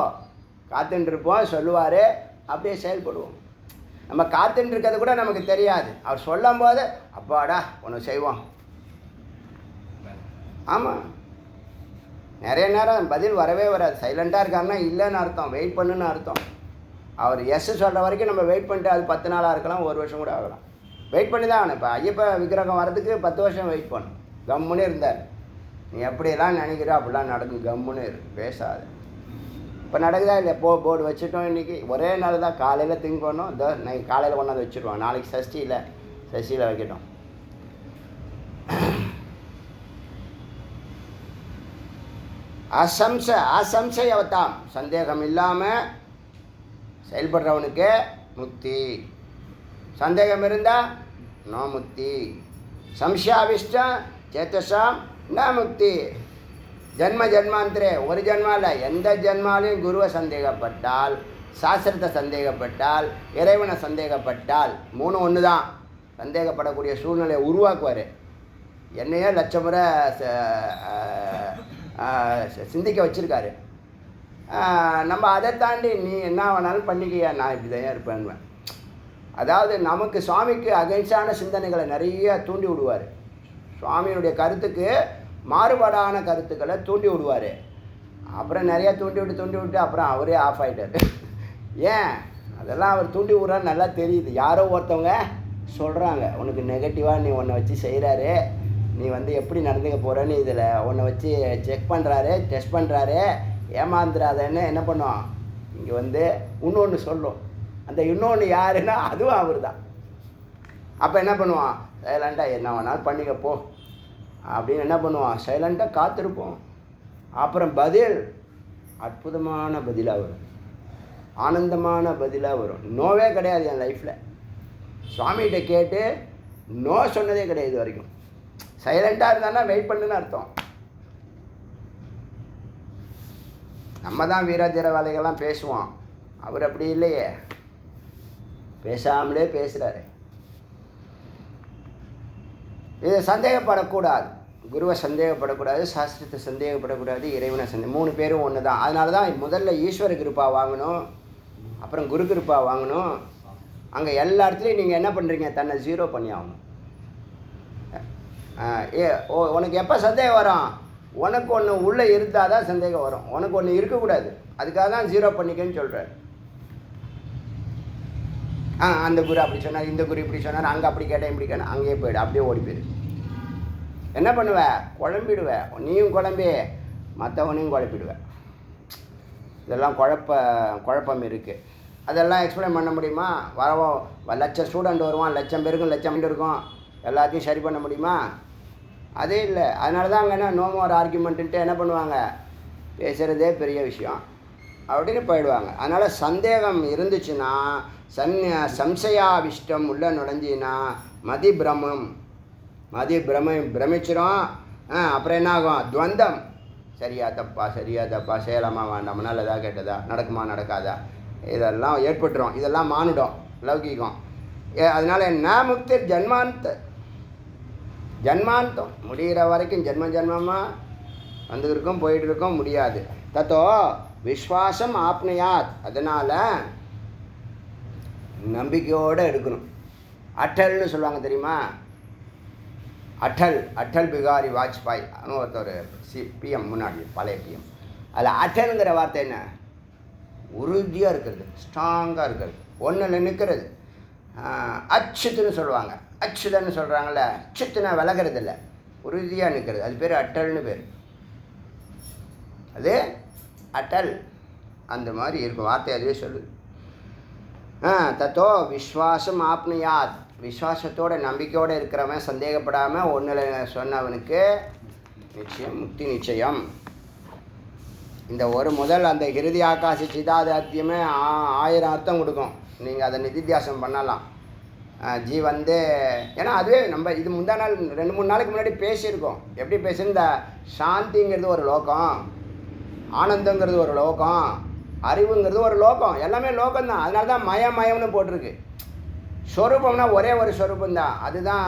காத்துட்டுருப்போம், சொல்லுவார், அப்படியே செயல்படுவோம். நம்ம காத்துட்டு இருக்கிறது கூட நமக்கு தெரியாது. அவர் சொல்லும் போது அப்பாடா ஒன்று செய்வோம். ஆமாம், நிறைய நேரம் பதில் வரவே வராது. சைலண்ட்டாக இருக்காருன்னா இல்லைன்னு அர்த்தம், வெயிட் பண்ணுன்னு அர்த்தம். அவர் எஸ் சொல்கிற வரைக்கும் நம்ம வெயிட் பண்ணிட்டு அது 10 நாளாக இருக்கலாம், 1 வருஷம் கூட ஆகலாம். வெயிட் பண்ணி தான் ஆகணும். இப்போ ஐயப்ப விக்கிரகம் வர்றதுக்கு 10 வருஷம் வெயிட் பண்ணும். கம்முன்னே இருந்தார். நீ எப்படியெல்லாம் நினைக்கிறோ அப்படிலாம் நடக்கும், கம்முன்னு இரு, பேசாது. இப்போ நடக்குதா இல்லை? போர்டு வச்சுட்டோம். இன்றைக்கி ஒரே நாள் தான், காலையில் திங்க் பண்ணோம். இதோ நைட் காலையில் கொண்டாந்து வச்சுருவோம். நாளைக்கு சஷ்டியில் வைக்கட்டும். அசம்சயவதாம் சந்தேகம் இல்லாமல் செயல்படுறவனுக்கு முக்தி. சந்தேகம் இருந்தால் நோ முக்தி. சம்சயாவிஷ்டம் சேத்தசாம் ந முக்தி. ஜன்மாந்திரே ஒரு ஜென்மா இல்லை, எந்த ஜென்மாலையும் குருவை சந்தேகப்பட்டால், சாஸ்திரத்தை சந்தேகப்பட்டால், இறைவனை சந்தேகப்பட்டால் 3 ஒன்று தான். சந்தேகப்படக்கூடிய சூழ்நிலையை உருவாக்குவார். என்னையே லட்சம் முறை சிந்திக்க வச்சுருக்காரு. நம்ம அதை தாண்டி நீ என்ன வேணாலும் பண்ணிக்கையா, நான் இப்படி தான் இருப்பேன். அதாவது நமக்கு சுவாமிக்கு அகைன்ஸ்டான சிந்தனைகளை நிறைய தூண்டி விடுவார். சுவாமியினுடைய கருத்துக்கு மாறுபாடான கருத்துக்களை தூண்டி விடுவார். அப்புறம் நிறையா தூண்டி விட்டு அப்புறம் அவரே ஆஃப் ஆகிட்டார். ஏன் அதெல்லாம் அவர் தூண்டி விடுறான்னு நல்லா தெரியுது. யாரோ ஒருத்தவங்க சொல்கிறாங்க, உனக்கு நெகட்டிவாக நீ உன்னை வச்சு செய்கிறாரு, நீ எப்படி நடந்துக்க போகிறேன்னு இதில் உன்னை வச்சு செக் பண்ணுறாரு, டெஸ்ட் பண்ணுறாரு, ஏமாந்துடாதன்னு என்ன பண்ணுவோம். இங்கே இன்னொன்று சொல்லும். அந்த இன்னொன்று யாருன்னா அதுவும் அவர் தான். அப்போ என்ன பண்ணுவான், சைலண்ட்டாக என்ன வேணாலும் பண்ணிக்கப்போ அப்படின்னு என்ன பண்ணுவான், சைலண்ட்டாக காத்திருப்போம். அப்புறம் பதில் அற்புதமான பதிலாக வரும், ஆனந்தமான பதிலாக வரும். நோவே கிடையாது என் லைஃப்பில். சுவாமிகிட்ட கேட்டு நோ சொன்னதே கிடையாது இது வரைக்கும். சைலண்ட்டாக இருந்தான்னா வெயிட் பண்ணுன்னு அர்த்தம். நம்ம தான் வீராஜர வேலைகள்லாம் பேசுவோம், அவர் அப்படி இல்லையே, பேசாமலே பேசுகிறாரு. இதை சந்தேகப்படக்கூடாது, குருவை சந்தேகப்படக்கூடாது, சாஸ்திரத்தை சந்தேகப்படக்கூடாது, இறைவனை 3 பேரும் ஒன்று தான். அதனால தான் முதல்ல ஈஸ்வர கிருப்பா வாங்கணும், அப்புறம் குரு கிருப்பா வாங்கணும். அங்கே எல்லா இடத்துலையும் நீங்கள் என்ன பண்ணுறீங்க, தன்னை 0 பண்ணி ஆகணும். உனக்கு எப்போ சந்தேகம் வரும், உனக்கு ஒன்று உள்ளே இருந்தால் தான் சந்தேகம் வரும். உனக்கு ஒன்று இருக்கக்கூடாது, அதுக்காக தான் 0 பண்ணிக்கன்னு சொல்கிறார். அந்த குரு அப்படி சொன்னார், இந்த குரு இப்படி சொன்னார், அங்கே அப்படி கேட்டேன் இப்படி கேட்டேன், அங்கேயே போய்டு, அப்படியே ஓடி போயிடு. என்ன பண்ணுவேன், குழம்பிடுவேன். நீயும் குழம்பி மற்றவனையும் குழப்பிடுவேன். இதெல்லாம் குழப்பம் இருக்குது. அதெல்லாம் எக்ஸ்பிளைன் பண்ண முடியுமா? வரவோம், 1,00,000 ஸ்டூடெண்ட் வருவான், 1,00,000 பேருக்கும் 1,00,000 இருக்கும், எல்லாத்தையும் சரி பண்ண முடியுமா? அதே இல்லை. அதனால தான் அங்கே என்ன நோ மோர் ஆர்கியூமெண்ட்டுன்ட்டு என்ன பண்ணுவாங்க, பேசுகிறதே பெரிய விஷயம் அப்படின்னு போயிடுவாங்க. அதனால் சந்தேகம் இருந்துச்சுன்னா, சம்சயாவிஷ்டம் உள்ள நுழைஞ்சின்னா பிரமிச்சிரும். அப்புறம் என்ன ஆகும், துவந்தம், சரியா தப்பா செய்யலாமா வேண்டாமா, நல்லதா கெட்டதா, நடக்குமா நடக்காதா, இதெல்லாம் ஏற்பட்டுரும். இதெல்லாம் மானுடம், லௌகிகம். அதனால் என்ன முக்தி ஜன்மாந்தம் முடிகிற வரைக்கும் ஜென்மமாக வந்துருக்கும் போயிட்டு இருக்கோம், முடியாது. தத்தோ விஸ்வாசம் ஆப்னையாத். அதனால் நம்பிக்கையோடு இருக்கணும். அட்டல்னு சொல்லுவாங்க தெரியுமா, அட்டல் பிகாரி வாஜ்பாய் ஒருத்தர் பிஎம், முன்னாடி பழைய பிஎம். அதில் அட்டல்ங்கிற வார்த்தை என்ன? உறுதியாக இருக்கிறது, ஸ்ட்ராங்காக இருக்கிறது, ஒன்றில் நிற்கிறது. அச்சுத்துன்னு சொல்லுவாங்க, அச்சுதன்னு சொல்கிறாங்கல்ல, அச்சுத்துனா விலகிறது இல்லை, உறுதியாக நிற்கிறது, அது பேர் அட்டல்னு பேர். அது அட்டல், அந்த மாதிரி இருக்கும் வார்த்தை, அதுவே சொல்லுது. தத்தோ விஸ்வாசம் ஆப்னுயாத், விஸ்வாசத்தோட நம்பிக்கையோடு இருக்கிறவன், சந்தேகப்படாமல் ஒன்றில் சொன்னவனுக்கு நிச்சயம் முக்தி நிச்சயம். இந்த ஒரு முதல் அந்த இறுதி ஆகாசி சிதாதாத்தியமே 1000 அர்த்தம் கொடுக்கும். நீங்கள் அதை நிதித்தியாசம் பண்ணலாம். ஜி வந்து ஏன்னா அதுவே நம்ம இது முந்தா நாள் 2-3 நாளைக்கு முன்னாடி பேசியிருக்கோம். எப்படி பேசுன்னு, இந்த சாந்திங்கிறது ஒரு லோகம், ஆனந்தங்கிறது ஒரு லோகம், அறிவுங்கிறது ஒரு லோகம், எல்லாமே லோகம்தான். அதனால தான் மயமயம்னு போட்டிருக்கு. ஸ்வரூபம்னா ஒரே ஒரு ஸ்வரூபந்தான், அதுதான்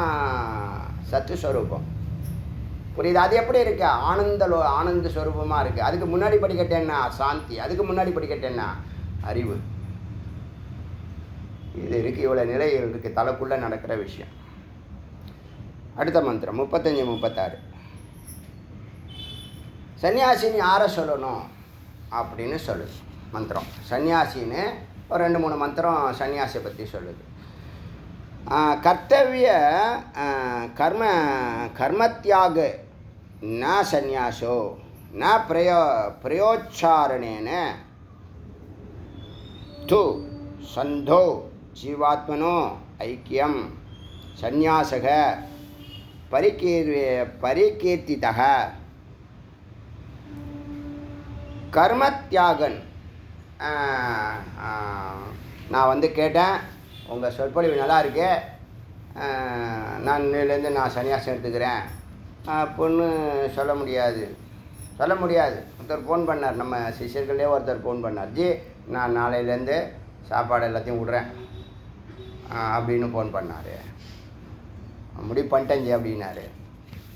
சத்து ஸ்வரூபம். புரியுது? அது எப்படி இருக்கு? ஆனந்த ஸ்வரூபமாக இருக்குது. அதுக்கு முன்னாடி படிக்கட்டேன்னா சாந்தி, அதுக்கு முன்னாடி படிக்கட்டேன்னா அறிவு. இது இருக்குது, இவ்வளோ நிலைகள் இருக்குது, தலைக்குள்ளே நடக்கிற விஷயம். அடுத்த மந்திரம் 35-36. சன்னியாசின்னு யாரை சொல்லணும் அப்படின்னு சொல்லுது மந்திரம். சன்னியாசின்னு ஒரு 2-3 மந்திரம் சன்னியாசியை பற்றி சொல்லுது. கர்த்தவிய கர்மத்யாக ந சந்நியாசோ ந பிரயோச்சாரணேன து சந்தோ ஜீவாத்மனோ ஐக்கியம் சந்நியாசக பரிகீர்த்திதः. கர்மத்யாகன், நான் வந்து கேட்டேன், உங்கள் சொற்பொழிவு நல்லா இருக்கு, நான் இன்னிலேருந்து நான் சன்னியாசம் எடுத்துக்கிறேன் அப்படின்னு சொல்ல முடியாது. ஒருத்தர் ஃபோன் பண்ணார், நம்ம சிஷ்யர்களே ஒருத்தர் ஃபோன் பண்ணார், ஜி நான் நாளையிலேருந்து சாப்பாடு எல்லாத்தையும் விட்றேன் அப்படின்னு ஃபோன் பண்ணார். முடிவு பண்ணிட்டேன் ஜி அப்படின்னாரு.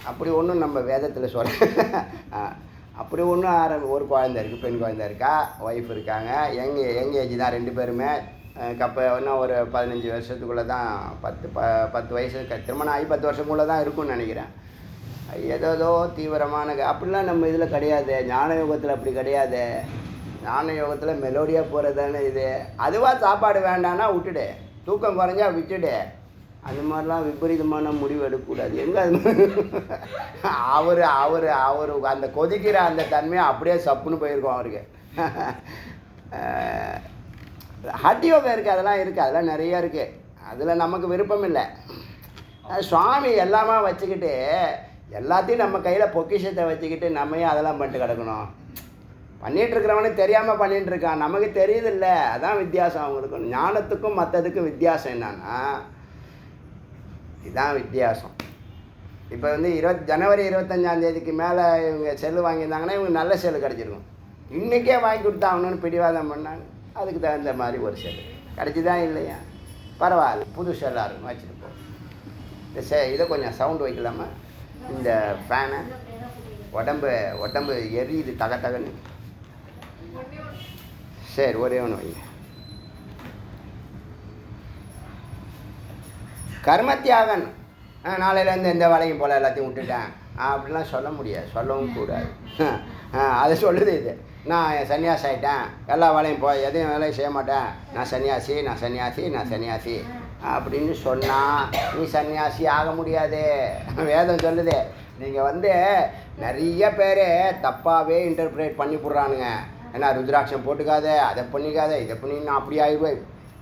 அப்படி ஒன்றும் நம்ம வேதத்தில் சொல்ல அப்படி ஒன்றும் ஒரு குழந்தை இருக்குது, பெண் குழந்தை இருக்கா, ஒய்ஃப் இருக்காங்க, யங் ஏஜ் தான் 2 பேருமே. இன்னும் ஒரு 15 வருஷத்துக்குள்ளே தான் 10 வயசு திருமணம் ஆகி 10 வருஷத்துக்குள்ளே தான் இருக்கும்னு நினைக்கிறேன். ஏதோ தீவிரமான அப்படிலாம் நம்ம இதில் கிடையாது. ஞான யோகத்தில் அப்படி கிடையாது. ஞான யோகத்தில் மெலோடியாக போகிறது தானே இது. அதுவாக சாப்பாடு வேண்டான்னா விட்டுடு, தூக்கம் குறைஞ்சா விட்டுடு. அந்த மாதிரிலாம் விபரீதமான முடிவு எடுக்கக்கூடாது. எங்கே அது அவர் அந்த கொதிக்கிற அந்த தன்மையை அப்படியே சப்புன்னு போயிருக்கோம் அவருக்கு. ஹட் யோகா இருக்குது, அதெல்லாம் இருக்குது, அதெல்லாம் நிறையா இருக்குது. அதில் நமக்கு விருப்பம் இல்லை. சுவாமி எல்லாமே வச்சுக்கிட்டு, எல்லாத்தையும் நம்ம கையில் பொக்கிஷத்தை வச்சுக்கிட்டு நம்ம அதெல்லாம் பண்ணிட்டு கிடக்கணும். பண்ணிகிட்ருக்கிறவனுக்கு தெரியாமல் பண்ணிகிட்ருக்கான், நமக்கு தெரியுதில்ல. அதான் வித்தியாசம் அவங்களுக்கு. ஞானத்துக்கும் மற்றதுக்கும் வித்தியாசம் என்னன்னா, இதுதான் வித்தியாசம். இப்போ வந்து ஜனவரி 25 மேலே இவங்க செல்லு வாங்கியிருந்தாங்கன்னா இவங்க நல்ல செல்லு கிடச்சிருக்கும். இன்றைக்கே வாங்கி கொடுத்தாங்கன்னு பிடிவாதம் பண்ணாங்க. அதுக்கு தகுந்த மாதிரி ஒரு செல்லு கிடச்சிதான் இல்லையா? பரவாயில்ல, புது செல்லாக இருக்கும், வச்சுட்டு போ. இதை கொஞ்சம் சவுண்டு வைக்கலாமா? இந்த ஃபேனை உடம்பு எரியுது தகன்னு. சரி, ஒரே ஒன்று வைங்க. கர்மத்தியாகன், நாளையிலேருந்து எந்த வேலைக்கும் போல் எல்லாத்தையும் விட்டுட்டேன் அப்படிலாம் சொல்ல முடியாது, சொல்லவும் கூடாது. அதை சொல்லுது இது. நான் சன்னியாசி ஆகிட்டேன், எல்லா வேலையும் எதையும் வேலையும் செய்ய மாட்டேன், நான் சன்னியாசி அப்படின்னு சொன்னால் நீ சன்னியாசி ஆக முடியாது. வேதம் சொல்லுது. நீங்கள் வந்து நிறைய பேர் தப்பாகவே இன்டர்பிரேட் பண்ணி போடுறானுங்க. ஏன்னா ருத்ராட்சம் போட்டுக்காத, அதை பண்ணிக்காத, இதை பண்ணி நான் அப்படி ஆகிடுவேன்,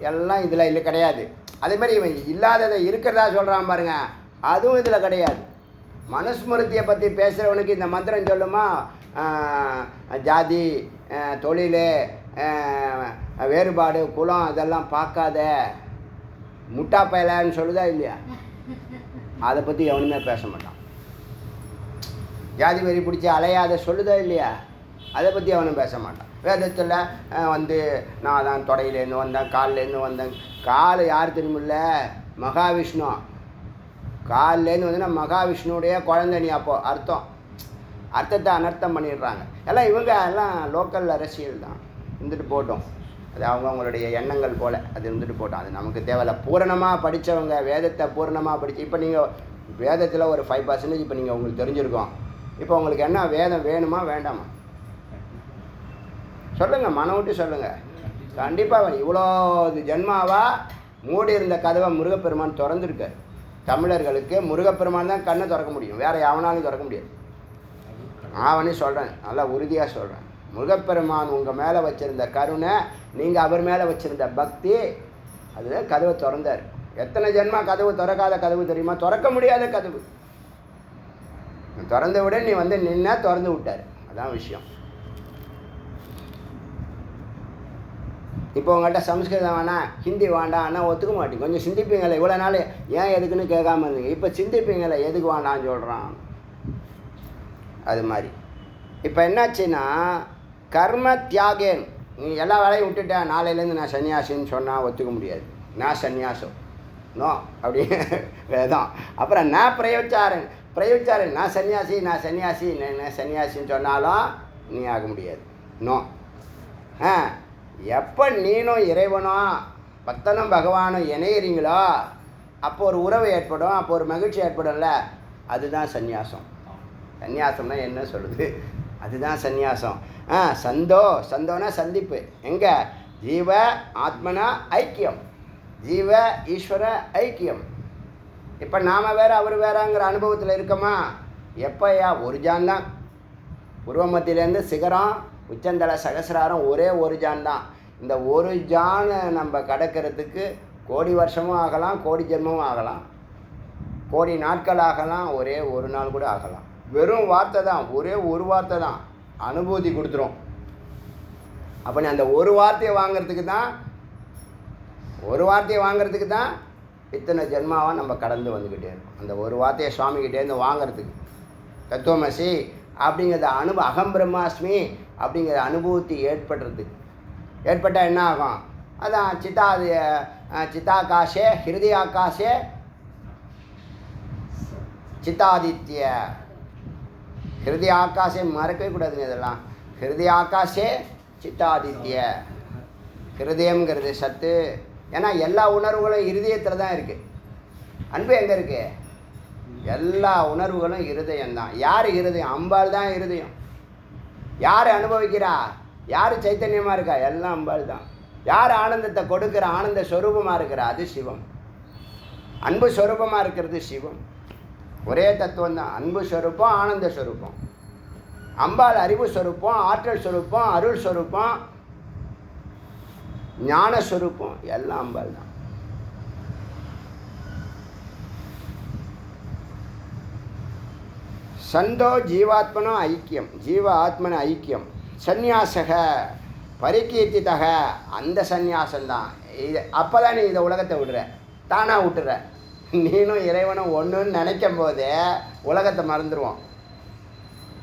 எல்லாம் இதில் இல்லை கிடையாது. அதேமாதிரி இவன் இல்லாததை இருக்கிறதா சொல்கிறான் பாருங்க, அதுவும் இதில் கிடையாது. மனுஸ்மிருதியை பற்றி பேசுகிறவனுக்கு இந்த மந்திரம் சொல்லுமா? ஜாதி, தொழில், வேறுபாடு, குலம் இதெல்லாம் பார்க்காத, முட்டா பயலான்னு சொல்லுதா இல்லையா? அதை பற்றி எவனுமே பேச மாட்டான். ஜாதி வெறி பிடிச்சி அலையாத சொல்லுதா இல்லையா? அதை பற்றி அவனும் பேச மாட்டான். வேதத்தில் வந்து நான் தான் தொடையிலேருந்து வந்தேன், கால்லேருந்து வந்தேன். கால் யார் தெரியுமில்ல? மகாவிஷ்ணு. கால்லேருந்து வந்தேன்னா மகாவிஷ்ணுடைய குழந்தை நீ. அப்போது அர்த்தத்தை அனர்த்தம் பண்ணிடுறாங்க. எல்லாம் இவங்க எல்லாம் லோக்கல் அரசியல் தான், இருந்துட்டு போட்டோம். அது அவங்களுடைய எண்ணங்கள் போல் அது இருந்துட்டு போட்டோம். அது நமக்கு தேவையில்ல. பூரணமாக படித்தவங்க, வேதத்தை பூரணமாக படித்து, இப்போ நீங்கள் வேதத்தில் ஒரு 5% இப்போ நீங்கள் உங்களுக்கு தெரிஞ்சிருக்கோம். இப்போ உங்களுக்கு என்ன வேதம் வேணுமா வேண்டாமா? சொல்லுங்கள், மனம் விட்டு சொல்லுங்கள். கண்டிப்பாக இவ்வளோ ஜென்மாவா மூடி இருந்த கதவை முருகப்பெருமான் திறந்துருக்கார். தமிழர்களுக்கு முருகப்பெருமான் தான் கண்ணை திறக்க முடியும், வேறு எவனாலும் திறக்க முடியாது. ஆவனே சொல்கிறேன், நல்லா உறுதியாக சொல்கிறேன். முருகப்பெருமான் உங்கள் மேலே வச்சுருந்த கருணை, நீங்கள் அவர் மேலே வச்சுருந்த பக்தி, அதுதான் கதவை திறந்தார். எத்தனை ஜென்மா கதவு திறக்காத கதவு தெரியுமா? திறக்க முடியாத கதவு. திறந்த விட நீ வந்து நின்னா திறந்து விட்டார். அதான் விஷயம். இப்போ உங்கள்கிட்ட சம்ஸ்கிருதம் வேணாம், ஹிந்தி வேண்டாம், ஆனால் ஒத்துக்க மாட்டேங்க. கொஞ்சம் சிந்திப்பீங்களே, இவ்வளோ நாள் ஏன் எதுக்குன்னு கேட்காம இருந்தீங்க, இப்போ சிந்திப்பீங்களே எதுக்கு வேண்டான்னு சொல்கிறான். அது மாதிரி இப்போ என்னாச்சுன்னா, கர்ம தியாகேன், நீ எல்லா வேலையும் விட்டுட்டேன், நாளையிலேருந்து நான் சன்னியாசின்னு சொன்னால் ஒத்துக்க முடியாது. நான் சன்னியாசம் நோ அப்படி தான். அப்புறம் நான் பிரயோச்சாரன் நான் சன்னியாசின்னு சொன்னாலும் நீ ஆக முடியாது. நோ. எப்போ நீனும் இறைவனும் பக்தனும் பகவானும் இணையிறீங்களோ அப்போ ஒரு உறவு ஏற்படும், அப்போ ஒரு மகிழ்ச்சி ஏற்படும்ல, அதுதான் சந்நியாசம். சந்நியாசம்னா என்ன சொல்லுது? அதுதான் சந்நியாசம். சந்தோனா சந்திப்பு. எங்கே? ஜீவ ஆத்மனா ஐக்கியம், ஜீவ ஈஸ்வர ஐக்கியம். இப்போ நாம் வேறு அவர் வேறாங்கிற அனுபவத்தில் இருக்கோமா? எப்போயா ஒரு ஜான் தான். உருவமத்திலேருந்து சிகரம் உச்சந்தல சகசிராரம் ஒரே ஒரு ஜான் தான். இந்த ஒரு ஜானை நம்ம கடக்கிறதுக்கு கோடி வருஷமும் ஆகலாம், கோடி ஜென்மமும் ஆகலாம், கோடி நாட்கள் ஆகலாம், ஒரே ஒரு நாள் கூட ஆகலாம். வெறும் வார்த்தை தான், ஒரே ஒரு வார்த்தை தான் அனுபூதி கொடுத்துரும். அப்போ நீ அந்த ஒரு வார்த்தையை வாங்கிறதுக்கு தான் இத்தனை ஜென்மாவாக நம்ம கடந்து வந்துக்கிட்டே இருக்கோம். அந்த ஒரு வார்த்தையை சுவாமிகிட்டேருந்து வாங்கிறதுக்கு தத்துவமசி அப்படிங்கிறத அகம் பிரம்மாஸ்மி அப்படிங்கிற அனுபவத்தை ஏற்பட்டால் என்ன ஆகும்? அதான் சித்தாகாஷே ஹிருதயாகாஷே சித்தாதித்ய. ஹிருதயாகாஷே மறக்கவே கூடாதுங்க இதெல்லாம். ஹிருதயாகாஷே சித்தாதித்ய. ஹிருதயம்ங்கிறது சத்து. ஏன்னா எல்லா உணர்வுகளும் இருதயத்தில் தான் இருக்குது. அன்பு எங்கே இருக்குது? எல்லா உணர்வுகளும் இருதயம்தான். யார் இருதயம்? அம்பாள் தான் இருதயம். யார் அனுபவிக்கிறா? யார் சைத்தன்யமாக இருக்கா? எல்லாம் அம்பாள் தான். யார் ஆனந்தத்தை கொடுக்குற ஆனந்த ஸ்வரூபமாக இருக்கிறா? அது சிவம். அன்பு ஸ்வரூபமாக இருக்கிறது சிவம். ஒரே தத்துவம் தான். அன்பு ஸ்வரூபம், ஆனந்த ஸ்வரூபம். அம்பாள் அறிவு ஸ்வரூபம், ஆற்றல் ஸ்வரூபம், அருள் ஸ்வரூபம், ஞானஸ்வரூபம், எல்லாம் அம்பாள் தான். சந்தோ ஜீவாத்மனோ ஐக்கியம், ஜீவ ஆத்மன ஐக்கியம். சந்நியாசக பரிகீர்த்திதக, அந்த சந்நியாசம்தான். இது அப்போ தான் நீ இதை உலகத்தை விடுற, தானாக விட்டுற. நீனும் இறைவனும் ஒன்றுன்னு நினைக்கும் போதே உலகத்தை மறந்துடுவோம்.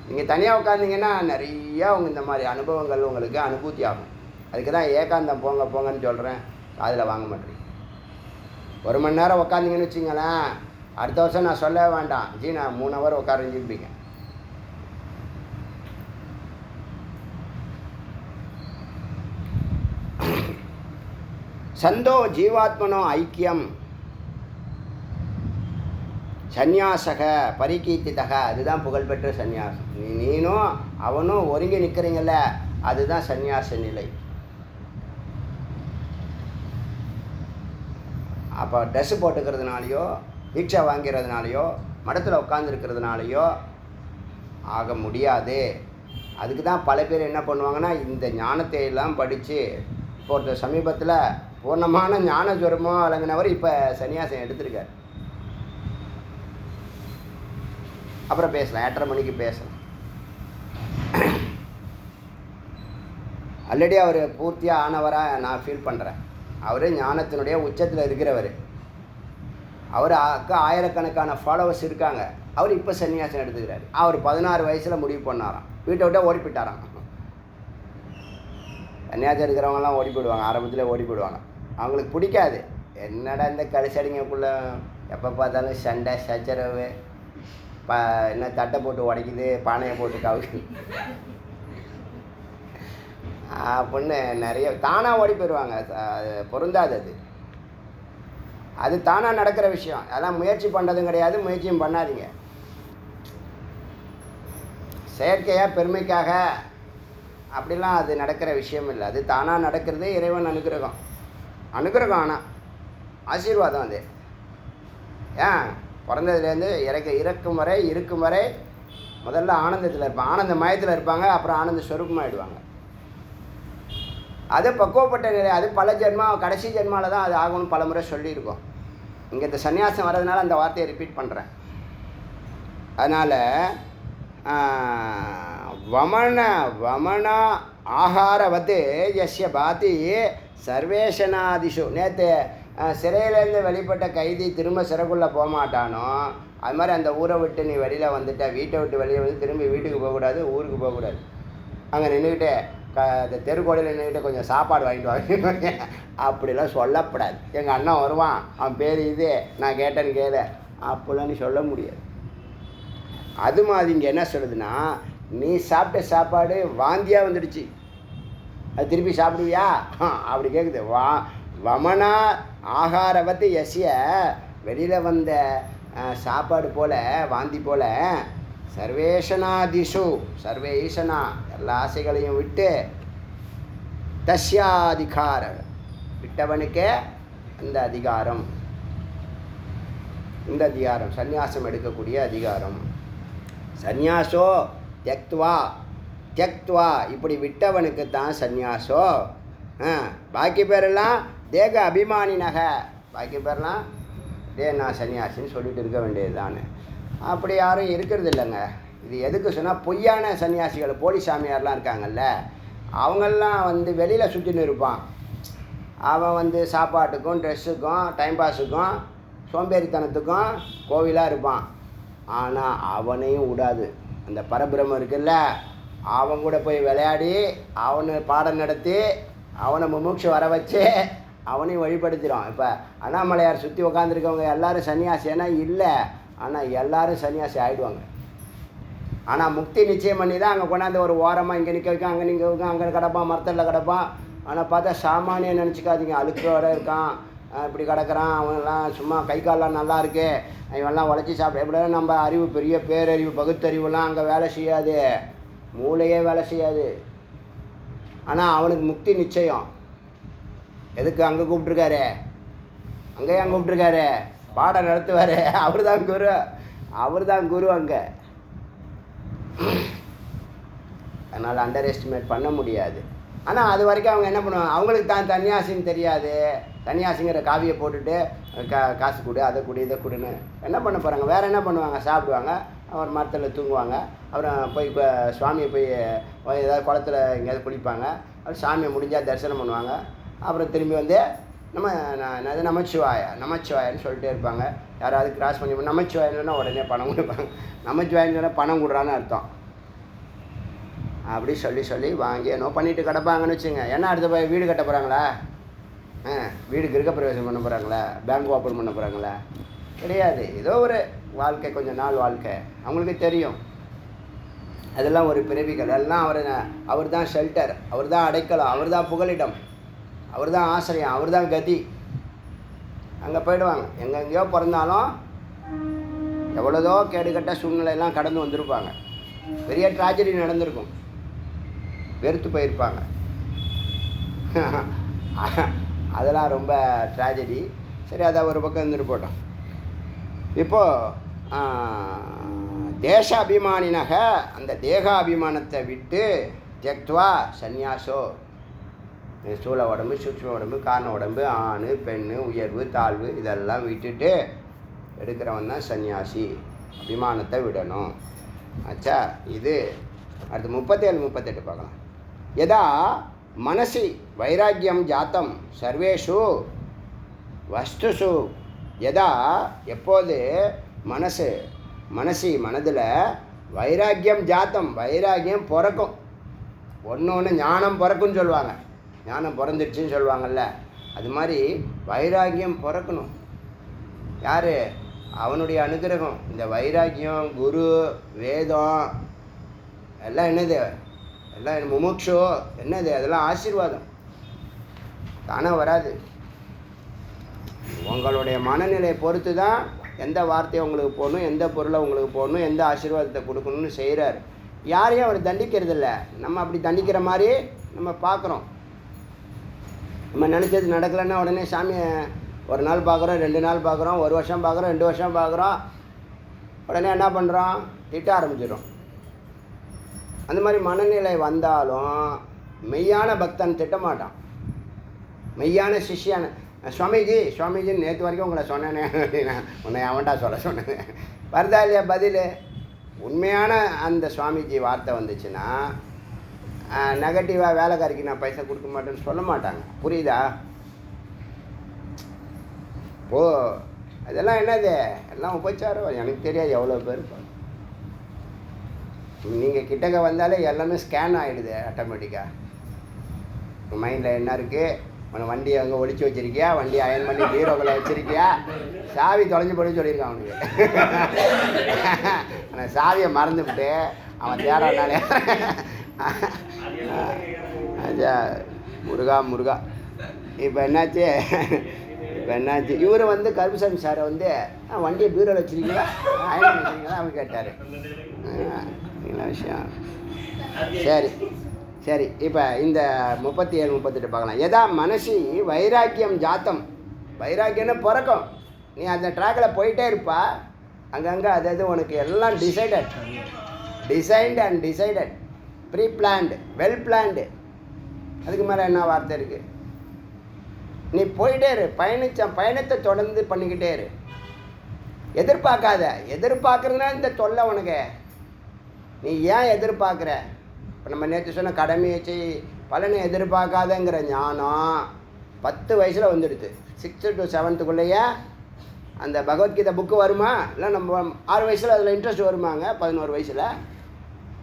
நீங்கள் தனியாக உட்காந்திங்கன்னா நிறையா இந்த மாதிரி அனுபவங்கள் உங்களுக்கு அனுபூதி ஆகும். அதுக்கு தான் ஏகாந்தம் போங்கன்னு சொல்கிறேன். அதில் வாங்க மாட்டேறீங்க. 1 மணி நேரம் உட்காந்திங்கன்னு வச்சிங்களேன், அடுத்த வருஷம் நான் சொல்லவே வேண்டாம், நான் 3 ஹவர் உட்காரஞ்சிருப்பீங்க. சந்தோ ஜீவாத்மனோ ஐக்கியம் சந்நியாசக பரிகீர்த்திதக, அதுதான் புகழ்பெற்ற சந்நியாசம். நீனும் அவனும் ஒருங்கி நிற்கிறீங்கள, அதுதான் சந்நியாச நிலை. அப்போ ட்ரெஸ்ஸு போட்டுக்கிறதுனாலையோ, தீட்சை வாங்கிறதுனாலையோ, மடத்தில் உட்காந்துருக்கிறதுனாலையோ ஆக முடியாது. அதுக்கு தான் பல பேர் என்ன பண்ணுவாங்கன்னா, இந்த ஞானத்தை எல்லாம் படித்து இப்போ ஒரு சமீபத்தில் பூர்ணமான ஞானஸ்வரமாக வழங்கினவர் இப்போ சன்னியாசம் எடுத்திருக்கார். அப்புறம் பேசலாம், 8:30 மணிக்கு பேசலாம். ஆல்ரெடி அவர் பூர்த்தியாக ஆனவராக நான் ஃபீல் பண்ணுறேன். அவர் ஞானத்தினுடைய உச்சத்தில் இருக்கிறவர். அவர் ஆயிரக்கணக்கான ஃபாலோவர்ஸ் இருக்காங்க. அவர் இப்போ சன்னியாசம் எடுத்துக்கிறார். அவர் 16 வயசில் முடிவு பண்ணாராம், வீட்டை விட்டால் ஓடி போயிட்டாராம். சன்னியாசம் எடுக்கிறவங்கலாம் ஓடி போயிடுவாங்க, ஆரம்பத்தில் ஓடி போயிடுவாங்க. அவங்களுக்கு பிடிக்காது. என்னடா இந்த கழிச்சடிங்கக்குள்ளே எப்போ பார்த்தாலும் சண்டை சச்சரவு, என்ன தட்டை போட்டு உடைக்குது, பானையை போட்டு கவுக்குது அப்படின்னு நிறைய தானாக ஓடி போயிடுவாங்க. பொருந்தாது. அது தானாக நடக்கிற விஷயம். அதெல்லாம் முயற்சி பண்ணுறதும் கிடையாது, முயற்சியும் பண்ணாதீங்க. செயற்கையாக பெருமைக்காக அப்படிலாம் அது நடக்கிற விஷயம் இல்லை. அது தானாக நடக்கிறதே இறைவன் அனுகிரகம். அனுகிரகம் ஆனால் ஆசீர்வாதம் அது. ஏன் பிறந்ததுலேருந்து இறக்கும் வரை இருக்கும் வரை முதல்ல ஆனந்தத்தில் இருப்பாங்க, ஆனந்த மயத்தில் இருப்பாங்க, அப்புறம் ஆனந்த ஸ்வரூபமாகிடுவாங்க. அது பக்குவப்பட்ட நிலை. அது பல ஜென்மா, கடைசி ஜென்மாவில் தான் அது ஆகணும்னு பல முறை சொல்லியிருக்கோம். இங்கே இந்த சன்னியாசம் வர்றதுனால அந்த வார்த்தையை ரிப்பீட் பண்ணுறேன். அதனால் வமன ஆகாரவத்து யஸ்ய பாதி சர்வேஷனாதிஷு. நேற்று சிறையிலேருந்து வெளிப்பட்ட கைதி திரும்ப சிறைக்குள்ளே போகமாட்டானோ, அது மாதிரி அந்த ஊரை விட்டு நீ வெளியில் வந்துட்ட, வீட்டை விட்டு வெளியே வந்து திரும்பி வீட்டுக்கு போகக்கூடாது, ஊருக்கு போகக்கூடாது. அங்கே நின்றுக்கிட்டு இந்த தெருக்கோடையில் நின்றுக்கிட்டு கொஞ்சம் சாப்பாடு வாங்கிட்டு வாங்க அப்படிலாம் சொல்லப்படாது. எங்கள் அண்ணன் வருவான், அவன் பேர் இது, நான் கேட்டேன்னு கேளு, அப்படிலாம் நீ சொல்ல முடியாது. அது மாதிரி இங்கே என்ன சொல்லுதுன்னா, நீ சாப்பிட்ட சாப்பாடு வாந்தியாக வந்துடுச்சு, அது திருப்பி சாப்பிடுவியா அப்படி கேட்குது. வமனா ஆகாரவத்து யஸ்ய, வெளியில் வந்த சாப்பாடு போல் வாந்தி போல் சர்வேஷனாதிஷு, சர்வேஷனா எல்லா ஆசைகளையும் விட்டு தஸ்யாதிகார, விட்டவனுக்கே அந்த அதிகாரம், இந்த அதிகாரம் சந்நியாசம் எடுக்கக்கூடிய அதிகாரம். சந்நியாசோ தியக்த்வா, தியக்த்வா இப்படி விட்டவனுக்கு தான் சந்நியாசோ. பாக்கி பேரெல்லாம் தேக அபிமானினக, பாக்கி பேரெல்லாம் நான் சன்னியாசின்னு சொல்லிட்டு இருக்க வேண்டியது தானே. அப்படி யாரும் இருக்கிறது இல்லைங்க. இது எதுக்கு சொன்னால், பொய்யான சன்னியாசிகள் போலி சாமியார்லாம் இருக்காங்கல்ல, அவங்கெல்லாம் வந்து வெளியில் சுற்றின்னு இருப்பான். அவன் வந்து சாப்பாட்டுக்கும் ட்ரெஸ்ஸுக்கும் டைம் பாஸுக்கும் சோம்பேறித்தனத்துக்கும் கோவிலாக இருப்பான். ஆனால் அவனையும் விடாது அந்த பரபிரமம் இருக்குல்ல, அவன் கூட போய் விளையாடி அவனை பாடம் நடத்தி அவனை முமுட்சு வர வச்சு அவனையும் வழிபடுத்திடும். இப்போ அண்ணாமலையார் சுற்றி உட்காந்துருக்கவங்க எல்லோரும் சன்னியாசினா இல்லை, ஆனால் எல்லோரும் சன்னியாசி ஆகிடுவாங்க. ஆனால் முக்தி நிச்சயம் பண்ணி தான் அங்கே கொண்டாந்து ஒரு ஓரமாக இங்கே நிற்க வைக்கான், அங்கே நிற்க வைக்கான், அங்கே கிடப்பான், மரத்தில் கிடப்பான். ஆனால் பார்த்தா சாமானியம் நினச்சிக்காதீங்க, அழுக்கோட இருக்கான், இப்படி கிடக்கிறான், அவனெல்லாம் சும்மா கை காலெலாம் நல்லா இருக்கு, இவெல்லாம் உழைச்சி சாப்பிட எப்படியும் நம்ம அறிவு பெரிய பேரறிவு பகுத்தறிவுலாம் அங்கே வேலை செய்யாது, மூளையே வேலை செய்யாது. ஆனால் அவனுக்கு முக்தி நிச்சயம். எதுக்கு அங்கே கூப்பிட்ருக்காரு, அங்கேயும் கூப்பிட்ருக்காரு, பாடம் நடத்துவார், அவர் தான் குரு, அவர் தான் குரு அங்கே. அதனால் அண்டர் எஸ்டிமேட் பண்ண முடியாது. ஆனால் அது வரைக்கும் அவங்க என்ன பண்ணுவாங்க, அவங்களுக்கு தான் தன்னியாசின்னு தெரியாது. தன்னியாசிங்கிற காவியை போட்டுட்டு காசு கொடு, அதை கொடு, இதை கொடுன்னு என்ன பண்ண போகிறாங்க, வேறு என்ன பண்ணுவாங்க, சாப்பிடுவாங்க, அவர் மரத்தில் தூங்குவாங்க, அப்புறம் போய் இப்போ சுவாமியை போய் ஏதாவது குளத்தில் எங்கேயாவது குளிப்பாங்க, அப்புறம் சாமியை முடிஞ்சால் தரிசனம் பண்ணுவாங்க, அப்புறம் திரும்பி வந்து நமச்சிவாயன்னு சொல்லிட்டே இருப்பாங்க. யாராவது கிராஸ் பண்ணி நமச்சிவாயன்னா உடனே பணம் கொடுப்பாங்க, நமச்சிவாயன்னு சொன்னால் பணம் கொடுறான்னு அர்த்தம். அப்படி சொல்லி வாங்கி என்னோ பண்ணிட்டு கிடப்பாங்கன்னு வச்சுங்க. ஏன்னா அடுத்த போய் வீடு கட்ட போகிறாங்களா, வீடு கிரகப்பிரவேசம் பண்ண போகிறாங்களா, பேங்க் ஓப்பன் பண்ண போகிறாங்களா, கிடையாது. ஏதோ ஒரு வாழ்க்கை, கொஞ்சம் நாள் வாழ்க்கை அவங்களுக்கு தெரியும். அதெல்லாம் ஒரு பிறவிகள், எல்லாம் அவர் தான் ஷெல்டர், அவர் தான் அடைக்கலம், அவர் தான் புகலிடம், அவர் தான் ஆசிரியம், அவர் தான் கதி. அங்கே போயிடுவாங்க. எங்கெங்கேயோ பிறந்தாலும் எவ்வளோதோ கேடுகட்ட சூழ்நிலையெல்லாம் கடந்து வந்திருப்பாங்க. பெரிய ட்ராஜடி நடந்திருக்கும், வெறுத்து போயிருப்பாங்க. அதெல்லாம் ரொம்ப ட்ராஜடி. சரி, அதை ஒரு பக்கம் இருந்துட்டு போட்டோம். இப்போது தேச அபிமானினக, அந்த தேகாபிமானத்தை விட்டு தியக்த்வா சந்நியாசோ, ஸ்தூல உடம்பு, சூட்சும உடம்பு, காரண உடம்பு, ஆண் பெண், உயர்வு தாழ்வு இதெல்லாம் விட்டுட்டு எடுக்கிறவன் தான் சன்னியாசி. அபிமானத்தை விடணும். ஆச்சா, இது அடுத்து 37-38 பார்க்கலாம். யதா மனசி வைராக்கியம் ஜாத்தம் சர்வேஷு வஸ்துஷு, யதா எப்போது மனதில் வைராக்கியம் ஜாத்தம், வைராக்கியம் பிறக்கும், ஒன்று ஞானம் பிறக்குன்னு சொல்லுவாங்க, ஞானம் பிறந்துடுச்சின்னு சொல்லுவாங்கள்ல, அது மாதிரி வைராக்கியம் பிறக்கணும். யார்? அவனுடைய அனுகிரகம். இந்த வைராக்கியம், குரு, வேதம் எல்லாம் என்னது, எல்லாம் முமுட்சோ என்னது, அதெல்லாம் ஆசீர்வாதம், தானாக வராது. உங்களுடைய மனநிலையை பொறுத்து தான் எந்த வார்த்தையை உங்களுக்கு போடணும், எந்த பொருளை உங்களுக்கு போடணும், எந்த ஆசீர்வாதத்தை கொடுக்கணும்னு செய்கிறார். யாரையும் அவர் தண்டிக்கிறது இல்லை. நம்ம அப்படி தண்டிக்கிற மாதிரி நம்ம பார்க்குறோம். நம்ம நினச்சது நடக்கலைன்னா உடனே சாமியை ஒரு நாள் பார்க்குறோம், 2 நாள் பார்க்குறோம், 1 வருஷம் பார்க்குறோம், 2 வருஷம் பார்க்குறோம், உடனே என்ன பண்ணுறோம், திட்ட ஆரம்பிச்சிடும். அந்த மாதிரி மனநிலை வந்தாலும் மெய்யான பக்தன் திட்டமாட்டான். மெய்யான சிஷ்யான சுவாமிஜி நேற்று வரைக்கும் உங்களை சொன்னேனே உன்னை அவன்டா சொல்ல சொன்னேன் வருதா இல்லையா பதில்? உண்மையான அந்த சுவாமிஜி வார்த்தை வந்துச்சுன்னா நெகட்டிவாக வேலைக்காரிக்கு நான் பைசா கொடுக்க மாட்டேன்னு சொல்ல மாட்டாங்க. புரியுதா? ஓ அதெல்லாம் என்னது எல்லாம் உபச்சாரம். எனக்கு தெரியாது எவ்வளோ பேர். நீங்கள் கிட்டக்க வந்தாலே எல்லாமே ஸ்கேன் ஆகிடுது ஆட்டோமேட்டிக்காக. உங்கள் மைண்டில் என்ன இருக்குது, உன்னை வண்டியை அங்கே ஒழிச்சு வச்சுருக்கியா, வண்டி அயன் பண்ணி பீரோக்களை வச்சுருக்கியா, சாவி தொலைஞ்சு போய் சொல்லியிருக்கான் அவனுக்கு. ஆனால் சாவியை மறந்துவிட்டு அவன் தேடானாலே அச்சா முருகா. இப்போ என்னாச்சு இவர் வந்து கருப்புசாமி சாரை வந்து வண்டியை பீரோவில் வச்சுருக்கீங்களா, அயன் பண்ணி வச்சுருக்கீங்களா அவன் கேட்டார். என்ன விஷயம்? சரி இப்போ இந்த 37 38 பார்க்கலாம். எதா மனசி வைராக்கியம் ஜாத்தம். வைராக்கியம்னு பிறக்கும். நீ அந்த ட்ராக்கில் போயிட்டே இருப்பா. அங்கங்கே அது உனக்கு எல்லாம் designed and decided, pre planned, well planned. அதுக்கு மேலே என்ன வார்த்தை இருக்குது? நீ போயிட்டே இரு. பயணத்தை தொடர்ந்து பண்ணிக்கிட்டே இரு. எதிர்பார்க்குறதுனா இந்த தொல்லை உனக்கு. நீ ஏன் எதிர்பார்க்குற? இப்போ நம்ம நேற்று சொன்ன கடமையை செய், பலனை எதிர்பார்க்காதங்கிற ஞானம் 10 வயசில் வந்துடுது. 6 to 7க்குள்ளேயே அந்த பகவத்கீதை புக்கு வருமா? இல்லை நம்ம 6 வயசில் அதில் இன்ட்ரெஸ்ட் வருமாங்க? 11 வயசில்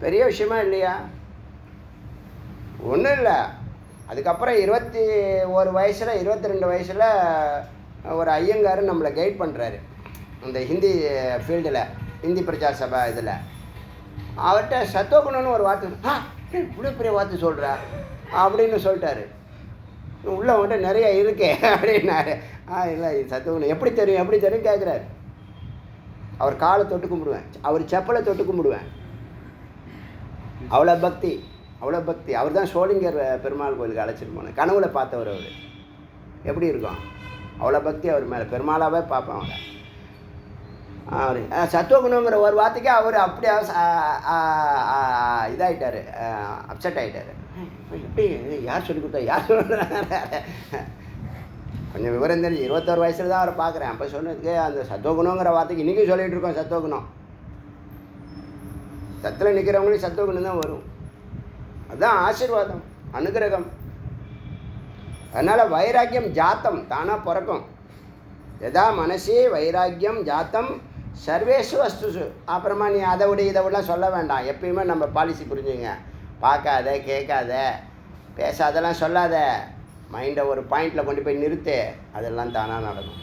பெரிய விஷயமா இல்லையா? ஒன்றும் இல்லை. அதுக்கப்புறம் 21 வயசில் 22 வயசில் ஒரு ஐயங்கார் நம்மளை கைட் பண்ணுறாரு இந்த ஹிந்தி ஃபீல்டில், ஹிந்தி பிரச்சார சபா இதில். அவர்கிட்ட சத்தோகுணம்னு ஒரு வார்த்தை, இவ்வளோ பெரிய வார்த்தை சொல்கிறா அப்படின்னு சொல்லிட்டாரு. உள்ளே வந்துட்டு நிறைய இருக்கே அப்படின்னாரு. இல்லை சத்தோகுணம் எப்படி தெரியும் கேட்குறாரு. அவர் காலை தொட்டு கும்பிடுவேன், அவர் செப்பலை தொட்டு கும்பிடுவேன். அவ்வளோ பக்தி. அவர் தான் சோளிங்கர் பெருமாள் கோயிலுக்கு அழைச்சிட்டு போனேன். கனவுல பார்த்தவர் அவர். எப்படி இருக்கும்? அவ்வளோ பக்தி அவர் மேலே. பெருமாளாவே பார்ப்பேன் அவரை. அவர் சத்துவகுணங்கிற ஒரு வார்த்தைக்கு அவர் அப்படியே இதாகிட்டார், அப்செட் ஆகிட்டார். எப்படி யார் சொல்லி கொடுத்தா, யார் சொல்கிறாங்க? கொஞ்சம் விவரம் தெரிஞ்சு 21 வயசில் தான் அவரை பார்க்குறேன். அப்போ சொன்னதுக்கு அந்த சத்துவகுணங்கிற வார்த்தைக்கு இன்றைக்கும் சொல்லிகிட்டு இருக்கோம். சத்துவகுணம் சத்தில் நிற்கிறவங்களையும் சத்துவகுணம் தான் வரும். அதுதான் ஆசீர்வாதம், அனுகிரகம். அதனால் வைராக்கியம் ஜாத்தம் தானாக பிறக்கும். எதா மனசி வைராக்கியம் ஜாத்தம் சர்வேஷு வஸ்துசு. அப்புறமா நீ அதை விடலாம் சொல்ல வேண்டாம். எப்பயுமே நம்ம பாலிசி புரிஞ்சுங்க. பார்க்காத, கேட்காத, பேசாதெல்லாம் சொல்லாத. மைண்டை ஒரு பாயிண்டில் கொண்டு போய் நிறுத்து. அதெல்லாம் தானாக நடக்கும்.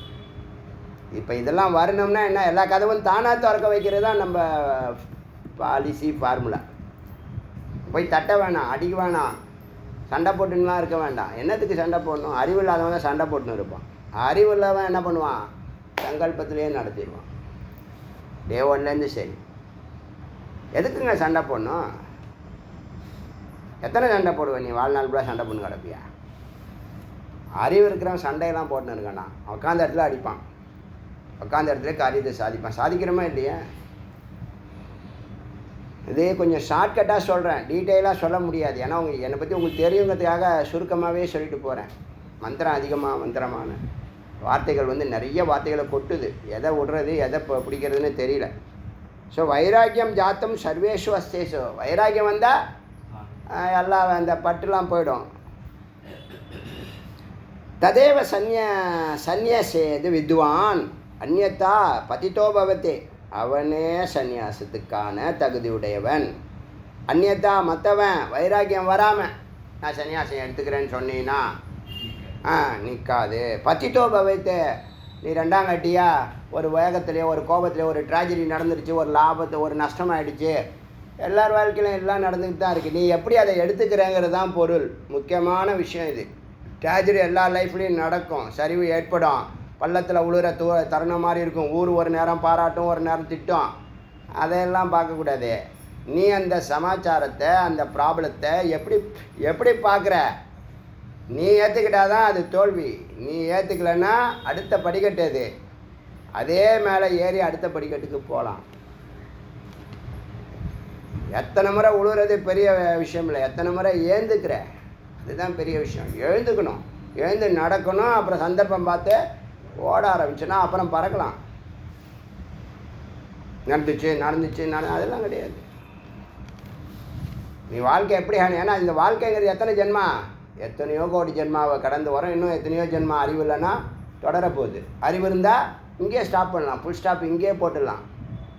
இப்போ இதெல்லாம் வரணும்னா என்ன, எல்லா கதவும் தானாக திறக்க வைக்கிறது தான் நம்ம பாலிசி ஃபார்முலா. போய் தட்ட வேணாம், அடிக்க வேணாம், சண்டை போட்டுன்னுலாம் இருக்க வேண்டாம். என்னத்துக்கு சண்டை போடணும்? அறிவு இல்லாதவன் தான் சண்டை போட்டுன்னு இருப்பான். அறிவு இல்லாதவன் என்ன பண்ணுவான்? சங்கல்பத்திலேயே நடத்திடுவான். டே 1லேருந்து சரி. எதுக்குங்க சண்டை போடணும்? எத்தனை சண்டை போடுவேன் நீ? வாழ்நாள் கூட சண்டை பண்ணு கிடப்பியா? அறிவு இருக்கிறவன் சண்டையெல்லாம் போட்டுன்னு இருக்கானா? உட்காந்த இடத்துல அடிப்பான், உட்காந்த இடத்துல காரியத்தை சாதிப்பான். சாதிக்கிறோமா இல்லையா? இதே கொஞ்சம் ஷார்ட்கட்டாக சொல்கிறேன், டீட்டெயிலாக சொல்ல முடியாது. ஏன்னா என்னை பற்றி உங்களுக்கு தெரியுங்கிறதுக்காக சுருக்கமாகவே சொல்லிட்டு போகிறேன். மந்திரமான வார்த்தைகள் வந்து நிறைய வார்த்தைகளை கொட்டுது. எதை விடுறது, எதை பிடிக்கிறதுன்னு தெரியல. ஸோ வைராக்கியம் ஜாத்தம் சர்வேஷு அஸ்தேஷு. வைராக்கியம் வந்தால் எல்லாம் அந்த பட்டுலாம் போயிடும். ததேவ சந்நியாசேது வித்வான் அந்நியத்தா பதித்தோ பவத்தே. அவனே சந்நியாசத்துக்கான தகுதி உடையவன். அந்நியத்தா மற்றவன் வைராக்கியம் வராமல் நான் சன்னியாசம் எடுத்துக்கிறேன்னு சொன்னீன்னா நிற்காது. பத்தித்தோ பவைத்து. நீ 2ஆம் கட்டியா ஒரு வேகத்துலேயோ ஒரு கோபத்துலேயோ ஒரு ட்ராஜடி நடந்துருச்சு, ஒரு லாபத்தை ஒரு நஷ்டமாயிடுச்சு. எல்லார் வாழ்க்கையிலும் எல்லாம் நடந்துக்கிட்டு தான் இருக்குது. நீ எப்படி அதை எடுத்துக்கிறேங்கிறது தான் பொருள். முக்கியமான விஷயம் இது. ட்ராஜடி எல்லா லைஃப்லேயும் நடக்கும். சரிவு ஏற்படும். பள்ளத்தில் உழுற தருணம் மாதிரி இருக்கும். ஊர் ஒரு நேரம் பாராட்டும், ஒரு நேரம் திட்டம். அதையெல்லாம் பார்க்கக்கூடாது. நீ அந்த சமாச்சாரத்தை அந்த ப்ராப்ளத்தை எப்படி பார்க்குற? நீ ஏற்றுக்கிட்டாதான் அது தோல்வி. நீ ஏற்றுக்கலைன்னா அடுத்த படிக்கட்டு அது. அதே மேலே ஏறி அடுத்த படிக்கட்டுக்கு போகலாம். எத்தனை முறை உழுவுறது பெரிய விஷயம் இல்லை, எத்தனை முறை ஏந்துக்கிற அதுதான் பெரிய விஷயம். எழுந்துக்கணும், எழுந்து நடக்கணும். அப்புறம் சந்தர்ப்பம் பார்த்து ஓட ஆரம்பிச்சுன்னா அப்புறம் பறக்கலாம். நடந்துச்சு அதெல்லாம் கிடையாது. நீ வாழ்க்கை எப்படி ஏன்னா இந்த வாழ்க்கைங்கிறது எத்தனை ஜென்மா, எத்தனையோ கோடி ஜென்மாவை கடந்து வரோம். இன்னும் எத்தனையோ ஜென்மா. அறிவு இல்லைன்னா தொடரப்போகுது. அறிவு இருந்தால் இங்கேயே ஸ்டாப் பண்ணலாம். ஃபுல் ஸ்டாப் இங்கேயே போட்டுடலாம்.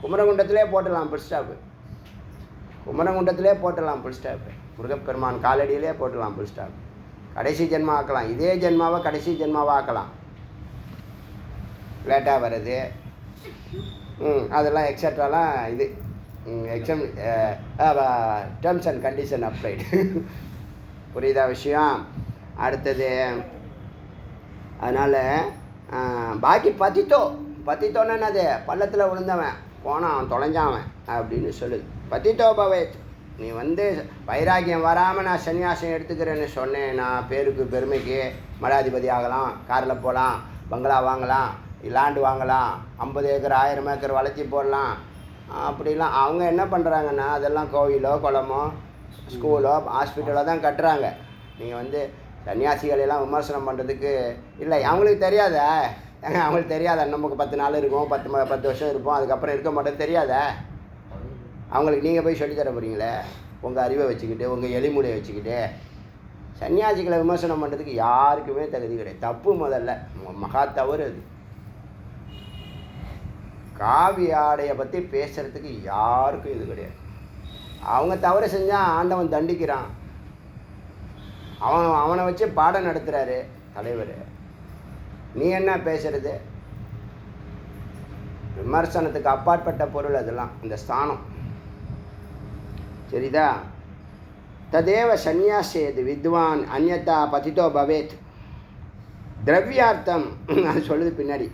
குமரகுண்டத்திலே போட்டுடலாம் ஃபுல் ஸ்டாப்பு. குமரகுண்டத்திலே போட்டுடலாம் ஃபுல் ஸ்டாப்பு. முருகப்பெருமான் காலடியிலே போட்டுடலாம் ஃபுல் ஸ்டாப். கடைசி ஜென்மா ஆக்கலாம். இதே ஜென்மாவை கடைசி ஜென்மாவாக ஆக்கலாம். லேட்டாக வருது அதெல்லாம் எக்ஸட்ராலாம் இது டேர்ம்ஸ் அண்ட் கண்டிஷன் அப்ளைடு. புரியுதா விஷயம்? அடுத்தது அதனால் பாக்கி பத்தித்தோன்னு என்னது? பள்ளத்தில் விழுந்தவன் போனான் தொலைஞ்சாவன் அப்படின்னு சொல்லுது. பத்தித்தோ பவேத். நீ வைராக்கியம் வராமல் நான் சன்னியாசம் எடுத்துக்கிறேன்னு சொன்னேன். நான் பேருக்கு பெருமைக்கு மடாதிபதி ஆகலாம், காரில் போகலாம், பங்களா வாங்கலாம், லேண்டு வாங்கலாம், 50 ஏக்கர் 1000 ஏக்கர் வளர்ச்சி போடலாம் அப்படிலாம். அவங்க என்ன பண்ணுறாங்கன்னா அதெல்லாம் கோவிலோ குளமோ ஸ்கூலோ ஹாஸ்பிட்டலோ தான் கட்டுறாங்க. நீங்கள் சன்னியாசிகளெல்லாம் விமர்சனம் பண்ணுறதுக்கு இல்லை. அவங்களுக்கு தெரியாத அவங்களுக்கு தெரியாத நமக்கு 10 நாள் இருக்கும், 10 வருஷம் இருப்போம், அதுக்கப்புறம் இருக்க மாட்டோம் தெரியாத அவங்களுக்கு. நீங்கள் போய் சொல்லித்தர போகிறீங்களே உங்கள் அறிவை வச்சுக்கிட்டு, உங்கள் எலிமுடியை வச்சுக்கிட்டு. சன்னியாசிகளை விமர்சனம் பண்ணுறதுக்கு யாருக்குமே தகுதி கிடையாது. தப்பு முதல்ல மகா தவறு அது. காவி ஆடையை பற்றி பேசுகிறதுக்கு யாருக்கும் இது கிடையாது. அவங்க தவறு செஞ்சால் ஆண்டவன் தண்டிக்கிறான். அவனை வச்சு பாடம் நடத்துகிறாரு தலைவர். நீ என்ன பேசுறது? விமர்சனத்துக்கு அப்பாற்பட்ட பொருள் அதெல்லாம், இந்த ஸ்தானம். சரிதா? ததேவ சந்நியாசேது வித்வான் அந்யதா பதிதோ பவேத். திரவியார்த்தம் அது சொல்லுது பின்னாடி.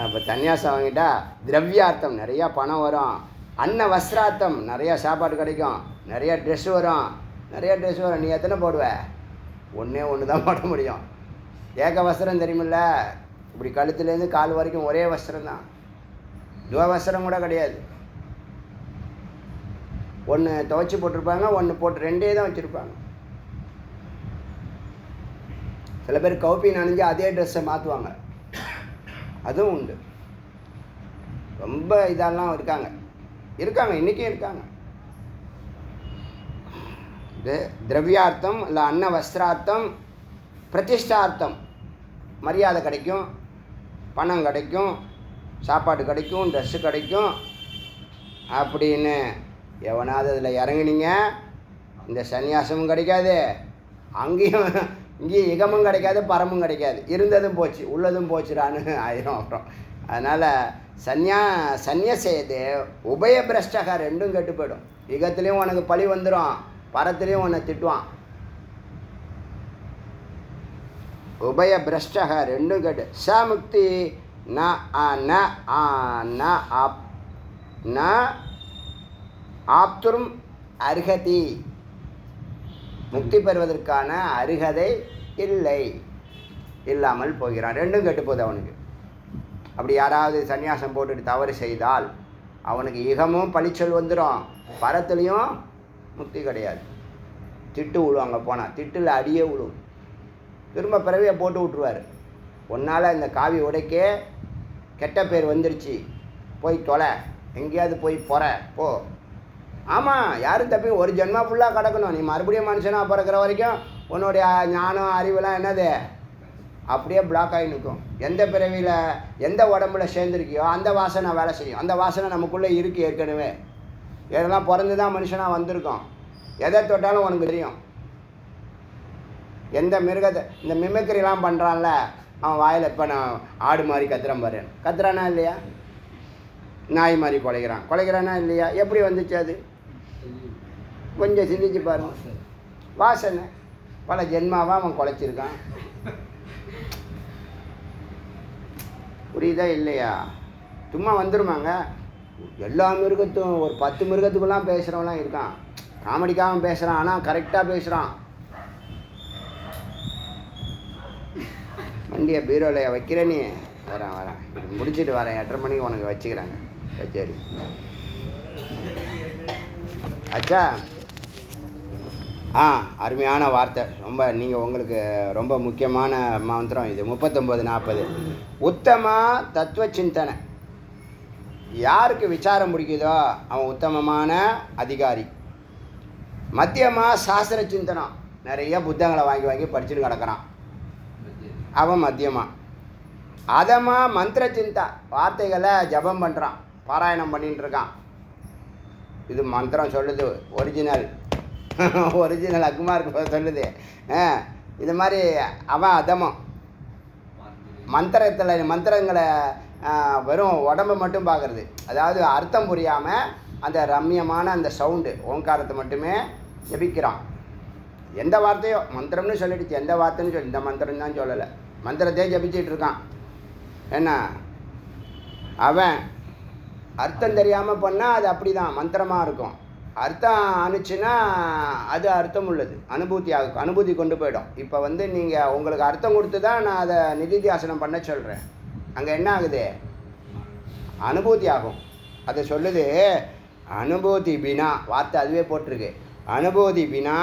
இப்போ சன்னியாசம் வாங்கிட்டா திரவியார்த்தம் நிறையா பணம் வரும். அன்ன வஸ்திரார்த்தம் நிறையா சாப்பாடு கிடைக்கும், நிறையா ட்ரெஸ் வரும். நீ எத்தனை போடுவ? ஒன்று தான் போட முடியும். ஏக வஸ்திரம் தெரியுமில்ல? இப்படி கழுத்துலேருந்து கால் வரைக்கும் ஒரே வஸ்திரம் தான். துவ வஸ்திரம் கூட கிடையாது. ஒன்று துவைச்சி போட்டிருப்பாங்க, ஒன்று போட்டு 2 தான் வச்சுருப்பாங்க. சில பேர் கௌப்பி நனைஞ்சு அதே ட்ரெஸ்ஸை மாற்றுவாங்க, அதுவும் உண்டு. ரொம்ப இதெல்லாம் இருக்காங்க இன்றைக்கும் இருக்காங்க. இது திரவியார்த்தம் இல்லை அன்ன வஸ்திரார்த்தம், பிரதிஷ்டார்த்தம். மரியாதை கிடைக்கும், பணம் கிடைக்கும், சாப்பாடு கிடைக்கும், ட்ரெஸ்ஸு கிடைக்கும் அப்படின்னு எவனாவது அதில் இறங்குனீங்க, இந்த சன்னியாசமும் கிடைக்காது, இங்கேயும் இகமும் கிடைக்காது, பரமும் கிடைக்காது. இருந்ததும் போச்சு, உள்ளதும் போச்சுடான்னு ஆயிரும். அப்புறம் அதனால் சந்நியசேது உபய பிரஷ்டக, ரெண்டும் கெட்டு போயிடும். யுகத்துலேயும் உனக்கு பழி வந்துடும், பரத்துலேயும் உன்னை திட்டுவான். உபய பிரஷ்டக ரெண்டும் கெட்டு. ச முக்தி ந ஆப்துரும் அருகதி. முக்தி பெறுவதற்கான அருகதை இல்லாமல் போகிறான். ரெண்டும் கெட்டு போகுது அவனுக்கு. அப்படி யாராவது சன்னியாசம் போட்டுட்டு தவறு செய்தால் அவனுக்கு இகமும் பழிச்சொல் வந்துடும், பரத்துலேயும் முக்தி கிடையாது. திட்டு விழுவாங்க. போனால் திட்டில் அடியே விழுவும். திரும்ப பிறவியை போட்டு விட்ருவார். ஒன்றால் இந்த காவி உடைக்கே கெட்ட பேர் வந்துருச்சு, போய் தொலை, எங்கேயாவது போய் போ. ஆமாம், யாரும் தப்பி ஒரு ஜென்மா ஃபுல்லாக கிடக்கணும். நீ மறுபடியும் மனுஷனாக பிறக்கிற வரைக்கும் உன்னுடைய ஞானம் அறிவெல்லாம் என்னது அப்படியே பிளாக் ஆகி நிற்கும். எந்த பிறவியில் எந்த உடம்புல சேர்ந்துருக்கியோ அந்த வாசனை வேலை செய்யும். அந்த வாசனை நமக்குள்ளே இருக்குது ஏற்கனவே. இதெல்லாம் பிறந்து தான் மனுஷனாக வந்திருக்கோம். எதை தொட்டாலும் உனக்கு தெரியும். எந்த மிருகத்தை இந்த மிமிக்ரிலாம் பண்ணுறான்ல அவன் வாயில் இப்போ நான் ஆடு மாதிரி கத்துறேன் பாரு, கத்துறானா இல்லையா? நாய் மாதிரி குலைக்கிறானா இல்லையா? எப்படி வந்துச்சு அது? கொஞ்சம் சிந்திச்சு பாருங்க. வாசனை பல ஜென்மாவாக அவன் குலைச்சிருக்கான். புரியுதா இல்லையா? சும்மா வந்துருமாங்க. எல்லா மிருகத்தும் ஒரு 10 மிருகத்துக்குலாம் பேசுகிறவன்லாம் இருக்கான். காமெடிக்காக பேசுகிறான், ஆனால் கரெக்டாக பேசுகிறான். வண்டியை பீரோவில் வைக்கிற நீ வரேன் இது முடிச்சுட்டு வரேன், 8:30 மணிக்கு உனக்கு வச்சுக்கிறாங்க. சரி அச்சா. அருமையான வார்த்தை. ரொம்ப நீங்கள் உங்களுக்கு ரொம்ப முக்கியமான மந்திரம் இது. 39:40 உத்தம தத்துவ சிந்தனை. யாருக்கு விசாரம் பிடிக்குதோ அவன் உத்தமமான அதிகாரி. மத்தியமாக சாஸ்திர சிந்தனம். நிறைய புத்தகங்களை வாங்கி வாங்கி படிச்சுட்டு கிடக்கிறான், அவன் மத்தியமா. அதமாக மந்திர சிந்தா, வார்த்தைகளை ஜபம் பண்ணுறான், பாராயணம் பண்ணிகிட்டு இருக்கான். இது மந்திரம் சொல்லுது, ஒரிஜினல் அக்குமாருக்கு சொல்லுது. இது மாதிரி அவன் அதமம். மந்திரங்களை வெறும் உடம்பை மட்டும் பார்க்குறது, அதாவது அர்த்தம் புரியாமல் அந்த ரம்மியமான அந்த சவுண்டு ஓங்காரத்தை மட்டுமே ஜபிக்கிறான். எந்த வார்த்தையோ மந்திரம்னு சொல்லிடுச்சு, எந்த வார்த்தைன்னு சொல்லி இந்த மந்திரம் தான் சொல்லலை, மந்திரத்தையே ஜபிச்சிட்டு இருக்கான். என்ன அவன் அர்த்தம் தெரியாமல் பண்ணால் அது அப்படி தான் மந்திரமாக இருக்கும். அர்த்தம் அனுச்சுன்னா அது அர்த்தம் உள்ளது, அனுபூதி கொண்டு போயிடும். இப்போ நீங்கள் உங்களுக்கு அர்த்தம் கொடுத்து தான் நான் அதை நிதித்தியாசனம் பண்ண சொல்கிறேன். அங்கே என்ன ஆகுது? அனுபூதி ஆகும். அதை சொல்லுது அனுபூதி பினா, வார்த்தை அதுவே போட்டிருக்கு. அனுபூதி பினா,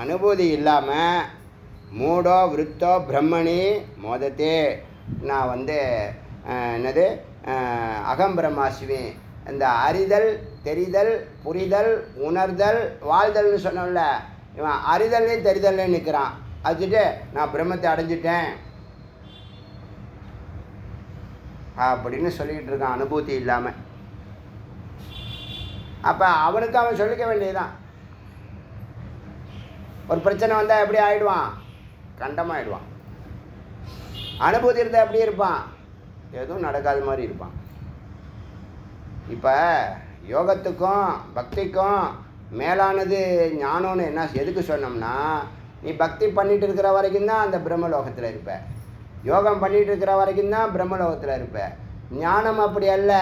அனுபூதி இல்லாமல் மூடோ விருத்தோ பிரம்மணி மோதத்தே. நான் என்னது அகம் பிரம்மாஸ்மி, இந்த அறிதல் தெரிதல் புரிதல் உணர்தல் வாழ்தல்னு சொன்னோம்ல, இவன் அறிதல்லையும் தெரிதல்லையும் நிற்கிறான். அதுட்டு நான் பிரம்மத்தை அடைஞ்சிட்டேன் அப்படின்னு சொல்லிக்கிட்டு இருக்கான், அனுபூதி இல்லாமல். அப்போ அவனுக்கு அவன் சொல்லிக்க வேண்டியதுதான். ஒரு பிரச்சனை வந்தால் எப்படி ஆகிடுவான்? கண்டமாகிடுவான். அனுபூதி இருந்தால் எப்படி இருப்பான்? எதுவும் நடக்காத மாதிரி இருப்பான். இப்போ யோகத்துக்கும் பக்திக்கும் மேலானது ஞானம்னு என்ன எதுக்கு சொன்னோம்னா, நீ பக்தி பண்ணிட்டு இருக்கிற வரைக்கும் தான் அந்த பிரம்மலோகத்தில் இருப்ப, யோகம் பண்ணிட்டு இருக்கிற வரைக்கும் தான் பிரம்மலோகத்தில் இருப்ப. ஞானம் அப்படி அல்ல,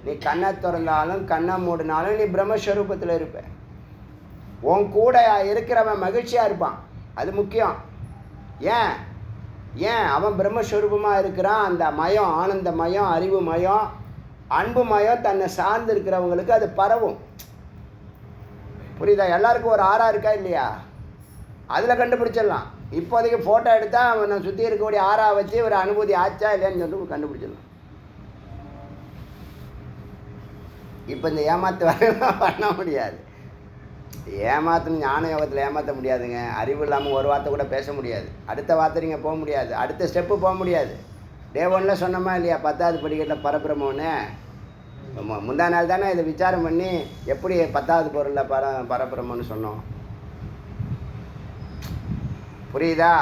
நீ கண்ணை திறந்தாலும் கண்ணை மூடினாலும் நீ பிரம்மஸ்வரூபத்தில் இருப்ப. உன் கூட இருக்கிறவன் மகிழ்ச்சியாக இருப்பான், அது முக்கியம். ஏன் அவன் பிரம்மஸ்வரூபமாக இருக்கிறான். அந்த மயம், ஆனந்த மயம், அறிவு மயம், அன்பு மயம் தன்னை சார்ந்து இருக்கிறவங்களுக்கு அது பரவும். புரியுதா? எல்லாருக்கும் ஒரு ஆறா இருக்கா இல்லையா? அதில் கண்டுபிடிச்சிடலாம். இப்போதைக்கு ஃபோட்டோ எடுத்தால் அவனை சுற்றி இருக்கக்கூடிய ஆறா வச்சு ஒரு அனுபூதி ஆச்சா இல்லையான்னு சொல்லி கண்டுபிடிச்சிடலாம். இப்போ இந்த ஏமாத்து வேலையெல்லாம் பண்ண முடியாது. ஏமாத்தணும், ஞான யோகத்தில் ஏமாற்ற முடியாதுங்க. அறிவு இல்லாமல் ஒரு வார்த்தை கூட பேச முடியாது. அடுத்த வார்த்தை நீங்கள் போக முடியாது, அடுத்த ஸ்டெப்பு போக முடியாது. டே 1ல் சொன்னோமா இல்லையா, 10வது படிக்கட்டில் பரபிரம்மன்னு. முந்தா நாள் தானே இதை விசாரம் பண்ணி எப்படி 10வது பொருளில் பரபிரம்மன்னு சொன்னோம். புரியுதா?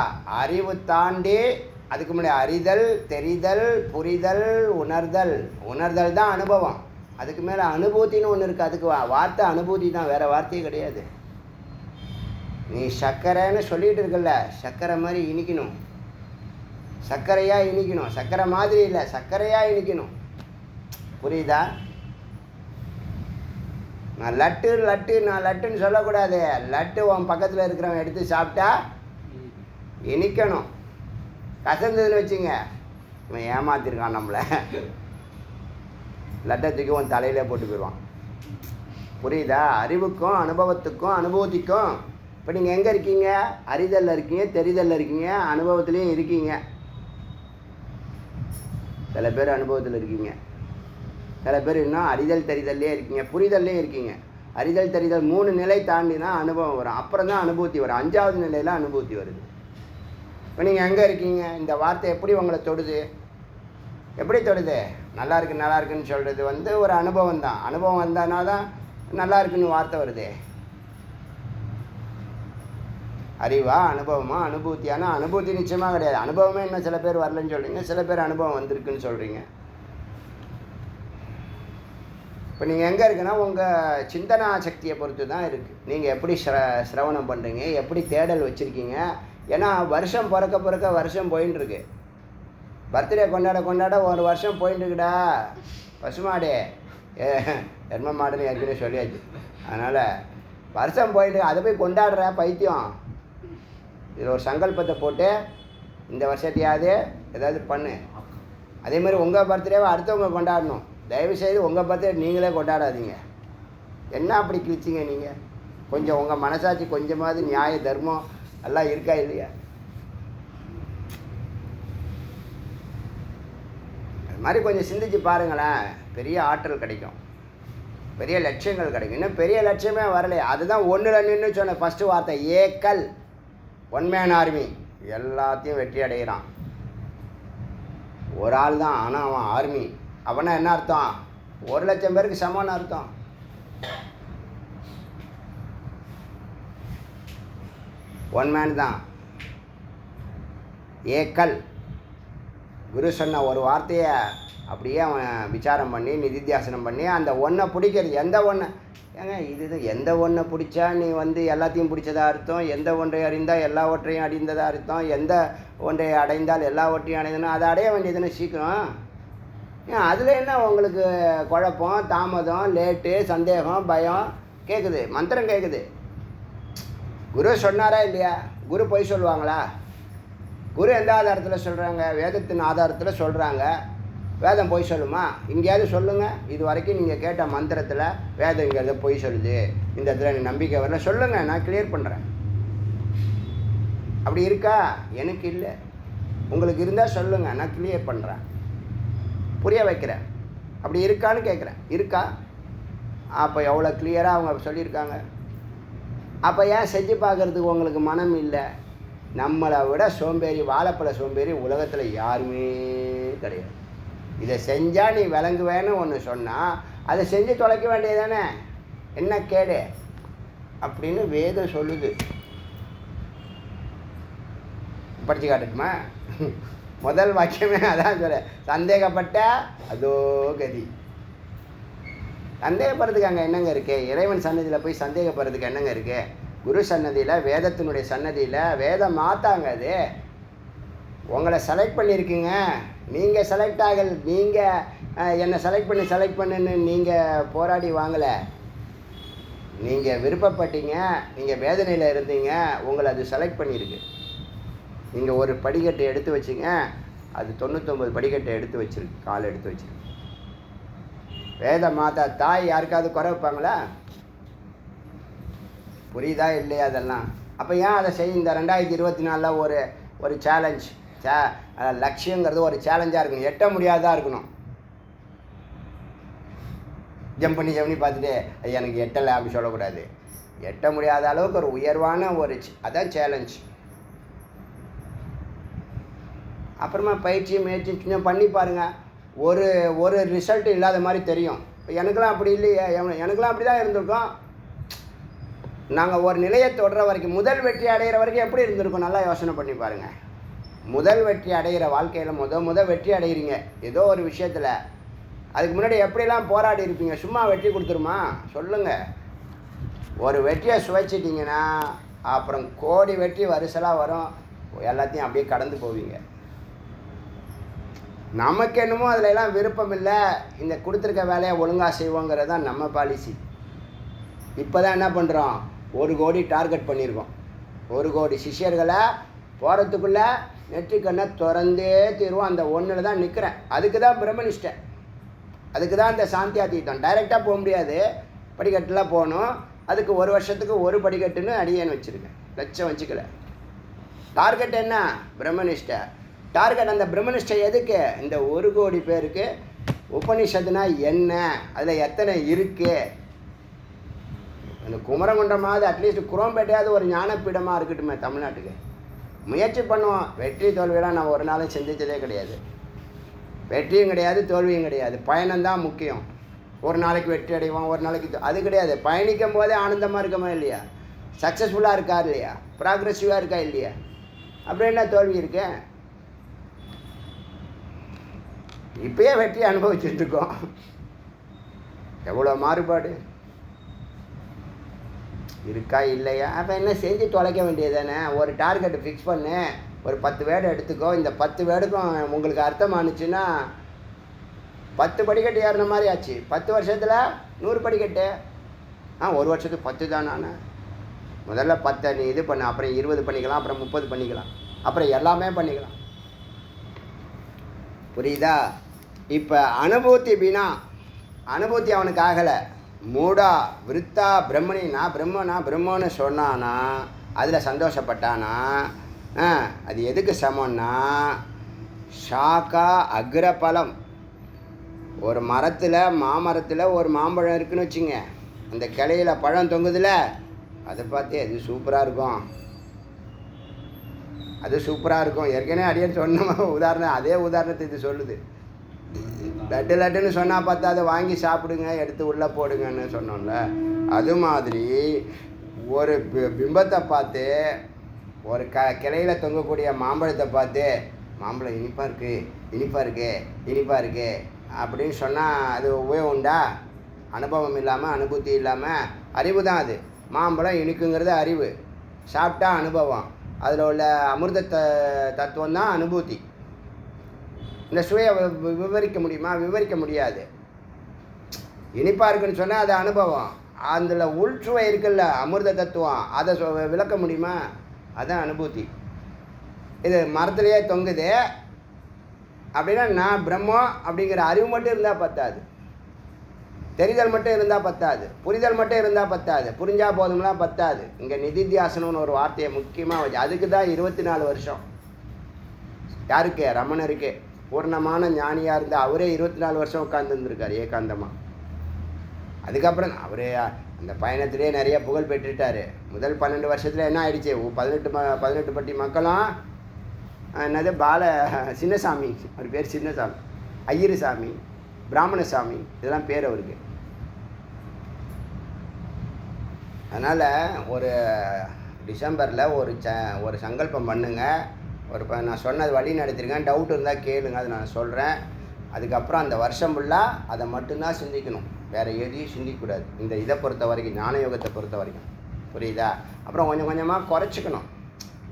அறிவு தாண்டி அதுக்கு முன்னாடி அறிதல் தெரிதல் புரிதல் உணர்தல் தான் அனுபவம். அதுக்கு மேலே அனுபூத்தின்னு ஒன்று இருக்குது. அதுக்கு வார்த்தை அனுபூதி தான், வேறு வார்த்தையே கிடையாது. நீ சர்க்கரைன்னு சொல்லிகிட்டு இருக்கல, சர்க்கரை மாதிரி இனிக்கணும், சர்க்கரையாக இனிக்கணும். சர்க்கரை மாதிரி இல்லை, சர்க்கரையாக இனிக்கணும். புரியுதா? நான் லட்டுன்னு சொல்லக்கூடாது. லட்டு உன் பக்கத்தில் இருக்கிறவன் எடுத்து சாப்பிட்டா இனிக்கணும். கசந்ததுன்னு வச்சுங்க, இவன் ஏமாத்திருக்கான் நம்மளை, லட்டை தூக்கி உன் தலையிலே போட்டு போயிடுவான். புரியுதா? அறிவுக்கும் அனுபவத்துக்கும் அனுபூதிக்கும். இப்போ நீங்கள் எங்கே இருக்கீங்க? அறிதலில் இருக்கீங்க, தெரிதலில் இருக்கீங்க, அனுபவத்துலேயும் இருக்கீங்க. சில பேர் அனுபவத்தில் இருக்கீங்க, சில பேர் இன்னும் அறிதல் தெரிதல்லே இருக்கீங்க, புரிதல்லையும் இருக்கீங்க. அறிதல் தெரிதல் 3 நிலை தாண்டி தான் அனுபவம் வரும், அப்புறம் தான் அனுபூதி வரும். 5வது நிலையில் அனுபூதி வருது. இப்போ நீங்கள் எங்கே இருக்கீங்க? இந்த வார்த்தை எப்படி உங்களை தொடுது? எப்படி தொடுது? நல்லா இருக்குன்னு சொல்கிறது ஒரு அனுபவம் தான். அனுபவம் வந்தானா தான் நல்லா இருக்குன்னு வார்த்தை வருது. அறிவா அனுபவமா அனுபூத்தியானா? அனுபூதி நிச்சயமாக கிடையாது. அனுபவமே இன்னும் சில பேர் வரலன்னு சொல்கிறீங்க, சில பேர் அனுபவம் வந்திருக்குன்னு சொல்கிறீங்க. இப்போ நீங்கள் எங்கே இருக்குன்னா உங்கள் சிந்தனா சக்தியை பொறுத்து தான் இருக்குது. நீங்கள் எப்படி சிரவணம் பண்ணுறீங்க, எப்படி தேடல் வச்சுருக்கீங்க. ஏன்னா வருஷம் பிறக்க வருஷம் போயின்னு இருக்கு. பர்த்டே கொண்டாட ஒரு வருஷம் போயின்னு இருக்குடா பசுமாடே. எரும மாடுன்னு ஏற்கனவே சொல்லியாச்சு. அதனால் வருஷம் போயிட்டு அதை போய் கொண்டாடுற பைத்தியம். இதில் ஒரு சங்கல்பத்தை போட்டு இந்த வருஷத்தையாவது ஏதாவது பண்ணு. அதேமாதிரி உங்கள் பர்த்டேவை அடுத்தவங்க கொண்டாடணும். தயவுசெய்து உங்கள் பர்த்டே நீங்களே கொண்டாடாதீங்க. என்ன அப்படி கிழிச்சிங்க நீங்கள்? கொஞ்சம் உங்கள் மனசாட்சி கொஞ்சமாவது நியாய தர்மம் எல்லாம் இருக்கா இல்லையா? அது மாதிரி கொஞ்சம் சிந்திச்சு பாருங்களேன். பெரிய ஆற்றல் கிடைக்கும், பெரிய லட்சியங்கள் கிடைக்கும். இன்னும் பெரிய லட்சியமே வரலையே. அதுதான் ஒன்றில் நின்று சொன்ன ஃபஸ்ட்டு வார்த்தை, ஏக்கல். One man army. எல்லாத்தையும் வெற்றி அடைகிறான் ஒரு ஆள் தான். ஆனால் அவன் ஆர்மி. அவனா என்ன அர்த்தம்? 1,00,000 பேருக்கு சமம்னு அர்த்தம். ஒன் மேன் தான், ஏக்கல். குரு சொன்ன ஒரு வார்த்தையை அப்படியே அவன் விசாரம் பண்ணி நிதித்தியாசனம் பண்ணி அந்த ஒன்றை பிடிக்கிறது. எந்த ஒன்று ஏங்க இது எந்த ஒன்றை பிடிச்சா நீ எல்லாத்தையும் பிடிச்சதா அர்த்தம்? எந்த ஒன்றை அறிந்தால் எல்லாவற்றையும் அடைந்ததா அர்த்தம்? எந்த ஒன்றை அடைந்தால் எல்லாவற்றையும் அடைந்தனா அதை அடைய வேண்டியதுன்னு சீக்கிரம். ஏன் அதில் என்ன உங்களுக்கு குழப்பம், தாமதம், லேட்டு, சந்தேகம், பயம்? கேட்குது, மந்திரம் கேட்குது. குரு சொன்னாரா இல்லையா? குரு பொய் சொல்லுவாங்களா? குரு எந்த ஆதாரத்தில் சொல்கிறாங்க? வேதத்தின் ஆதாரத்தில் சொல்கிறாங்க. வேதம் பொய் சொல்லுமா? இங்கேயாவது சொல்லுங்கள். இது வரைக்கும் நீங்கள் கேட்ட மந்திரத்தில் வேதம் இங்கே பொய் சொல்லுது, இந்த இடத்துல நீ நம்பிக்கை வரல, சொல்லுங்கள், நான் கிளியர் பண்ணுறேன். அப்படி இருக்கா? எனக்கு இல்லை. உங்களுக்கு இருந்தால் சொல்லுங்கள், நான் கிளியர் பண்ணுறேன், புரிய வைக்கிறேன். அப்படி இருக்கான்னு கேட்குறேன். இருக்கா? அப்போ எவ்வளோ கிளியராக அவங்க சொல்லியிருக்காங்க. அப்போ ஏன் செஞ்சு பார்க்குறதுக்கு உங்களுக்கு மனம் இல்லை? நம்மளை விட சோம்பேறி, வாழைப்பழ சோம்பேறி உலகத்தில் யாருமே கிடையாது. இதை செஞ்சால் நீ விளங்குவேன்னு ஒன்று சொன்னால் அதை செஞ்சு தொலைக்க வேண்டியது தானே, என்ன கேடு அப்படின்னு வேதம் சொல்லுது. படித்து காட்டுமா? முதல் வாக்கியமே அதான் சொல்ல, சந்தேகப்பட்ட அதோ கதி. சந்தேகப்படுறதுக்கு அங்கே என்னங்க இருக்குது? இறைவன் சன்னதியில் போய் சந்தேகப்படுறதுக்கு என்னங்க இருக்குது? குரு சன்னதியில், வேதத்தினுடைய சன்னதியில் வேதம் மாற்றாங்க. அது உங்களை செலக்ட் பண்ணியிருக்குங்க. நீங்கள் செலக்ட் ஆகலை. நீங்கள் என்னை செலக்ட் பண்ணுன்னு நீங்கள் போராடி வாங்கலை. நீங்கள் விருப்பப்பட்டீங்க, நீங்கள் வேதனையில் இருந்தீங்க, உங்களை அது செலக்ட் பண்ணியிருக்கு. நீங்கள் ஒரு படிக்கட்டை எடுத்து வச்சிங்க, அது 99 படிக்கட்டை எடுத்து வச்சிருக்கு, கால் எடுத்து வச்சிருக்கு. வேத மாதா தாய் யாருக்காவது குறை வைப்பாங்களா? புரியுதா இல்லையா? அதெல்லாம் அப்போ ஏன் அதை செய்ய? இந்த 2024 ஒரு சேலஞ்ச், லட்சியங்கிறது ஒரு சேலஞ்சாக இருக்கணும், எட்ட முடியாததாக இருக்கணும். ஜம்ப் பண்ணி பார்த்துட்டு எனக்கு எட்டலை அப்படி சொல்லக்கூடாது. எட்ட முடியாத அளவுக்கு ஒரு உயர்வான அதான் சேலஞ்ச். அப்புறமா பயிற்சி முயற்சி கொஞ்சம் பண்ணி பாருங்கள். ஒரு ரிசல்ட் இல்லாத மாதிரி தெரியும். இப்போ எனக்கெல்லாம் அப்படி இல்லையே, எனக்கெல்லாம் அப்படி தான் இருந்திருக்கோம். நாங்கள் ஒரு நிலையை தொடர வரைக்கும், முதல் வெற்றி அடைகிற வரைக்கும் எப்படி இருந்திருக்கோம்? நல்லா யோசனை பண்ணி பாருங்கள். முதல் வெற்றி அடைகிற வாழ்க்கையில் முதல் வெற்றி அடைகிறீங்க ஏதோ ஒரு விஷயத்தில். அதுக்கு முன்னாடி எப்படிலாம் போராடி இருப்பீங்க? சும்மா வெற்றி கொடுத்துருமா? சொல்லுங்கள். ஒரு வெற்றியை சுவைச்சிட்டிங்கன்னா அப்புறம் கோடி வெற்றி வரிசலாக வரும். எல்லாத்தையும் அப்படியே கடந்து போவீங்க. நமக்கு என்னமோ அதில் எல்லாம் விருப்பம் இல்லை, இந்த கொடுத்துருக்க வேலையை ஒழுங்காக செய்வோங்கிறது தான் நம்ம பாலிசி. இப்போ தான் என்ன பண்ணுறோம்? 1 கோடி டார்கெட் பண்ணியிருக்கோம். 1 கோடி சிஷ்யர்களை போகிறதுக்குள்ளே நெற்றிக்கண்ணை திறந்தே தீர்வோம். அந்த ஒன்றில் தான் நிற்கிறேன். அதுக்கு தான் பிரம்மனிஷ்டை, அதுக்கு தான் இந்த சாந்தியா தீர்த்தம். டைரெக்டாக போக முடியாது, படிக்கட்டுலாம் போகணும். அதுக்கு 1 வருஷத்துக்கு 1 படிக்கட்டுன்னு அடியேன்னு வச்சுருக்கேன், லட்சம் வச்சுக்கல. டார்கெட் என்ன? பிரம்மனிஷ்டை. டார்கெட் அந்த பிரம்மனிஷ்டை எதுக்கு? இந்த 1 கோடி பேருக்கு உபனிஷத்துனா என்ன, அதில் எத்தனை இருக்குது? அந்த குமரகுண்டமாவது அட்லீஸ்ட் குரோம்பேட்டையாவது ஒரு ஞானப்பீடமாக இருக்கட்டுமே தமிழ்நாட்டுக்கு. முயற்சி பண்ணுவோம். வெற்றி தோல்வியெல்லாம் நான் ஒரு நாளும் சிந்தித்ததே கிடையாது. வெற்றியும் கிடையாது, தோல்வியும் கிடையாது. பயணம்தான் முக்கியம். ஒரு நாளைக்கு வெற்றி அடைவோம், ஒரு நாளைக்கு அது கிடையாது. பயணிக்கும் போதே ஆனந்தமாக இருக்கமா இல்லையா? சக்ஸஸ்ஃபுல்லாக இருக்கா இல்லையா? ப்ராக்ரெசிவாக இருக்கா இல்லையா? அப்புறம் என்ன தோல்வி இருக்கு? இப்பயே வெற்றி அனுபவிச்சுட்டு இருக்கோம். எவ்வளோ மாறுபாடு இருக்கா இல்லையா? அப்போ என்ன செஞ்சு தொலைக்க வேண்டியது தானே? ஒரு டார்கெட்டை ஃபிக்ஸ் பண்ணு, ஒரு 10 வேர்டு எடுத்துக்கோ. இந்த 10 வேர்டுக்கும் உங்களுக்கு அர்த்தமானுச்சுன்னா 10 படிக்கட்டு ஏறின மாதிரி ஆச்சு. 10 வருஷத்தில் 100 படிக்கட்டு. ஒரு வருஷத்துக்கு 10 தான். நான் முதல்ல 10 நீ இது பண்ண, அப்புறம் 20 பண்ணிக்கலாம், அப்புறம் 30 பண்ணிக்கலாம், அப்புறம் எல்லாமே பண்ணிக்கலாம். புரியுதா? இப்போ அனுபூதி பினா, அனுபூதி அவனுக்கு ஆகலை. மூடா விருத்தா பிரம்மணி, நான் பிரம்மன்னு சொன்னானா, அதில் சந்தோஷப்பட்டானா, அது எதுக்கு சமம்னா ஷாக்கா அக்ரபலம். ஒரு மரத்தில், மாமரத்தில் ஒரு மாம்பழம் இருக்குன்னு வச்சுங்க, அந்த கிளையில் பழம் தொங்குதில்ல, அதை பார்த்தே அது சூப்பராக இருக்கும், அது சூப்பராக இருக்கும். ஏற்கனவே அடியேன்னு சொன்ன உதாரணம், அதே உதாரணத்தை இது சொல்லுது. லட்டுன்னு சொன்னால் பார்த்தா அதை வாங்கி சாப்பிடுங்க, எடுத்து உள்ளே போடுங்கன்னு சொன்னோம்ல, அது மாதிரி ஒரு பிம்பத்தை பார்த்து, ஒரு கிளையில் தொங்கக்கூடிய மாம்பழத்தை பார்த்து, மாம்பழம் இனிப்பாக இருக்குது அப்படின்னு சொன்னால் அது உபயோகம் உண்டா? அனுபவம் இல்லாமல், அனுபூதி இல்லாமல், அறிவு தான் அது. மாம்பழம் இனிக்குங்கிறது அறிவு, சாப்பிட்டா அனுபவம், அதில் உள்ள அமிர்த தத்துவம் தான் அனுபூதி. இந்த சுவையை விவரிக்க முடியுமா? விவரிக்க முடியாது. இனிப்பாக இருக்குன்னு சொன்னால் அது அனுபவம், அதில் உள்சுவை இருக்குல்ல அமிர்த தத்துவம், அதை விளக்க முடியுமா? அதுதான் அனுபூதி. இது மரத்துலேயே தொங்குது அப்படின்னா நான் பிரம்மம் அப்படிங்கிற அறிவு மட்டும் இருந்தால் பத்தாது, தெரிதல் மட்டும் இருந்தால் பத்தாது, புரிதல் மட்டும் இருந்தால் பத்தாது, புரிஞ்சால் போதும்லாம் பத்தாது. இங்கே நிதித்தியாசனம்னு ஒரு வார்த்தையை முக்கியமாக வச்சு, அதுக்கு தான் 24 வருஷம். யாருக்கு? ரமணருக்கு. பூர்ணமான ஞானியாக இருந்தால் அவரே 24 வருஷம் உட்காந்துருந்துருக்கார் ஏகாந்தமாக. அதுக்கப்புறம் அவர் அந்த பயணத்திலே நிறைய புகழ் பெற்றுட்டார். முதல் 12 வருஷத்தில் என்ன ஆயிடுச்சு? 18 பட்டி மக்களும் என்னது சின்னசாமி, அவர் பேர் சின்னசாமி, ஐயருசாமி, பிராமணசாமி, இதெல்லாம் பேர் அவருக்கு. அதனால் ஒரு டிசம்பரில் ஒரு சங்கல்பம் பண்ணுங்க. நான் சொன்னது வழி நடத்திருக்கேன், டவுட் இருந்தால் கேளுங்க, அது நான் சொல்கிறேன். அதுக்கப்புறம் அந்த வருஷம் ஃபுல்லாக அதை மட்டும்தான் சிந்திக்கணும், வேறு எதையும் சிந்திக்கக்கூடாது. இந்த இதை பொறுத்த வரைக்கும், ஞான யோகத்தை பொறுத்த வரைக்கும், புரியுதா? அப்புறம் கொஞ்சம் கொஞ்சமாக குறைச்சிக்கணும்,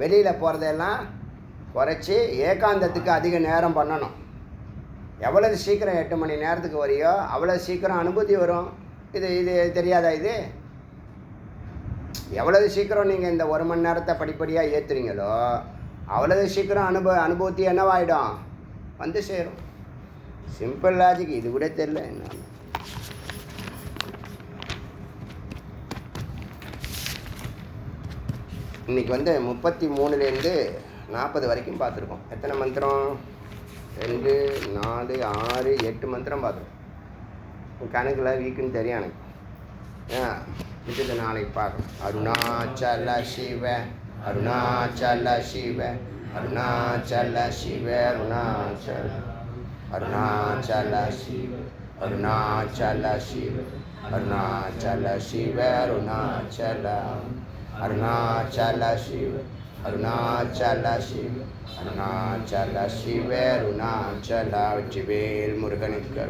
வெளியில் போகிறதெல்லாம் குறைச்சி ஏகாந்தத்துக்கு அதிக நேரம் பண்ணணும். எவ்வளவு சீக்கிரம் 8 மணி நேரத்துக்கு வரையோ அவ்வளோ சீக்கிரம் அனுபூதி வரும். இது தெரியாதா? இது எவ்வளவு சீக்கிரம் நீங்கள் இந்த 1 மணி நேரத்தை படிப்படியாக ஏற்றுறீங்களோ அவ்வளவு சீக்கிரம் அனுபூதி என்னவாயிடும்? வந்து சேரும். Simple logic. இது கூட தெரியல என்ன. இன்றைக்கி 33லேருந்து 40 வரைக்கும் பார்த்துருக்கோம். எத்தனை மந்திரம்? 2, 4, 6, 8 மந்திரம் பார்த்துருக்கோம். கணக்கில் வீக்குன்னு தெரியும் எனக்கு. இது நாளைக்கு பார்க்கணும். அருணாச்சல சிவ அருணாச்சல சிவ அருணாச்சல சிவ அருணாச்சல அருணாச்சல சிவ அருணாச்சல சிவ அருணாச்சல சிவ அருணாச்சல அருணாச்சல சிவ அருணாச்சல சிவ அருணாச்சல சிவ அருணாச்சல. வெற்றிவேல் முருகனுக்கு.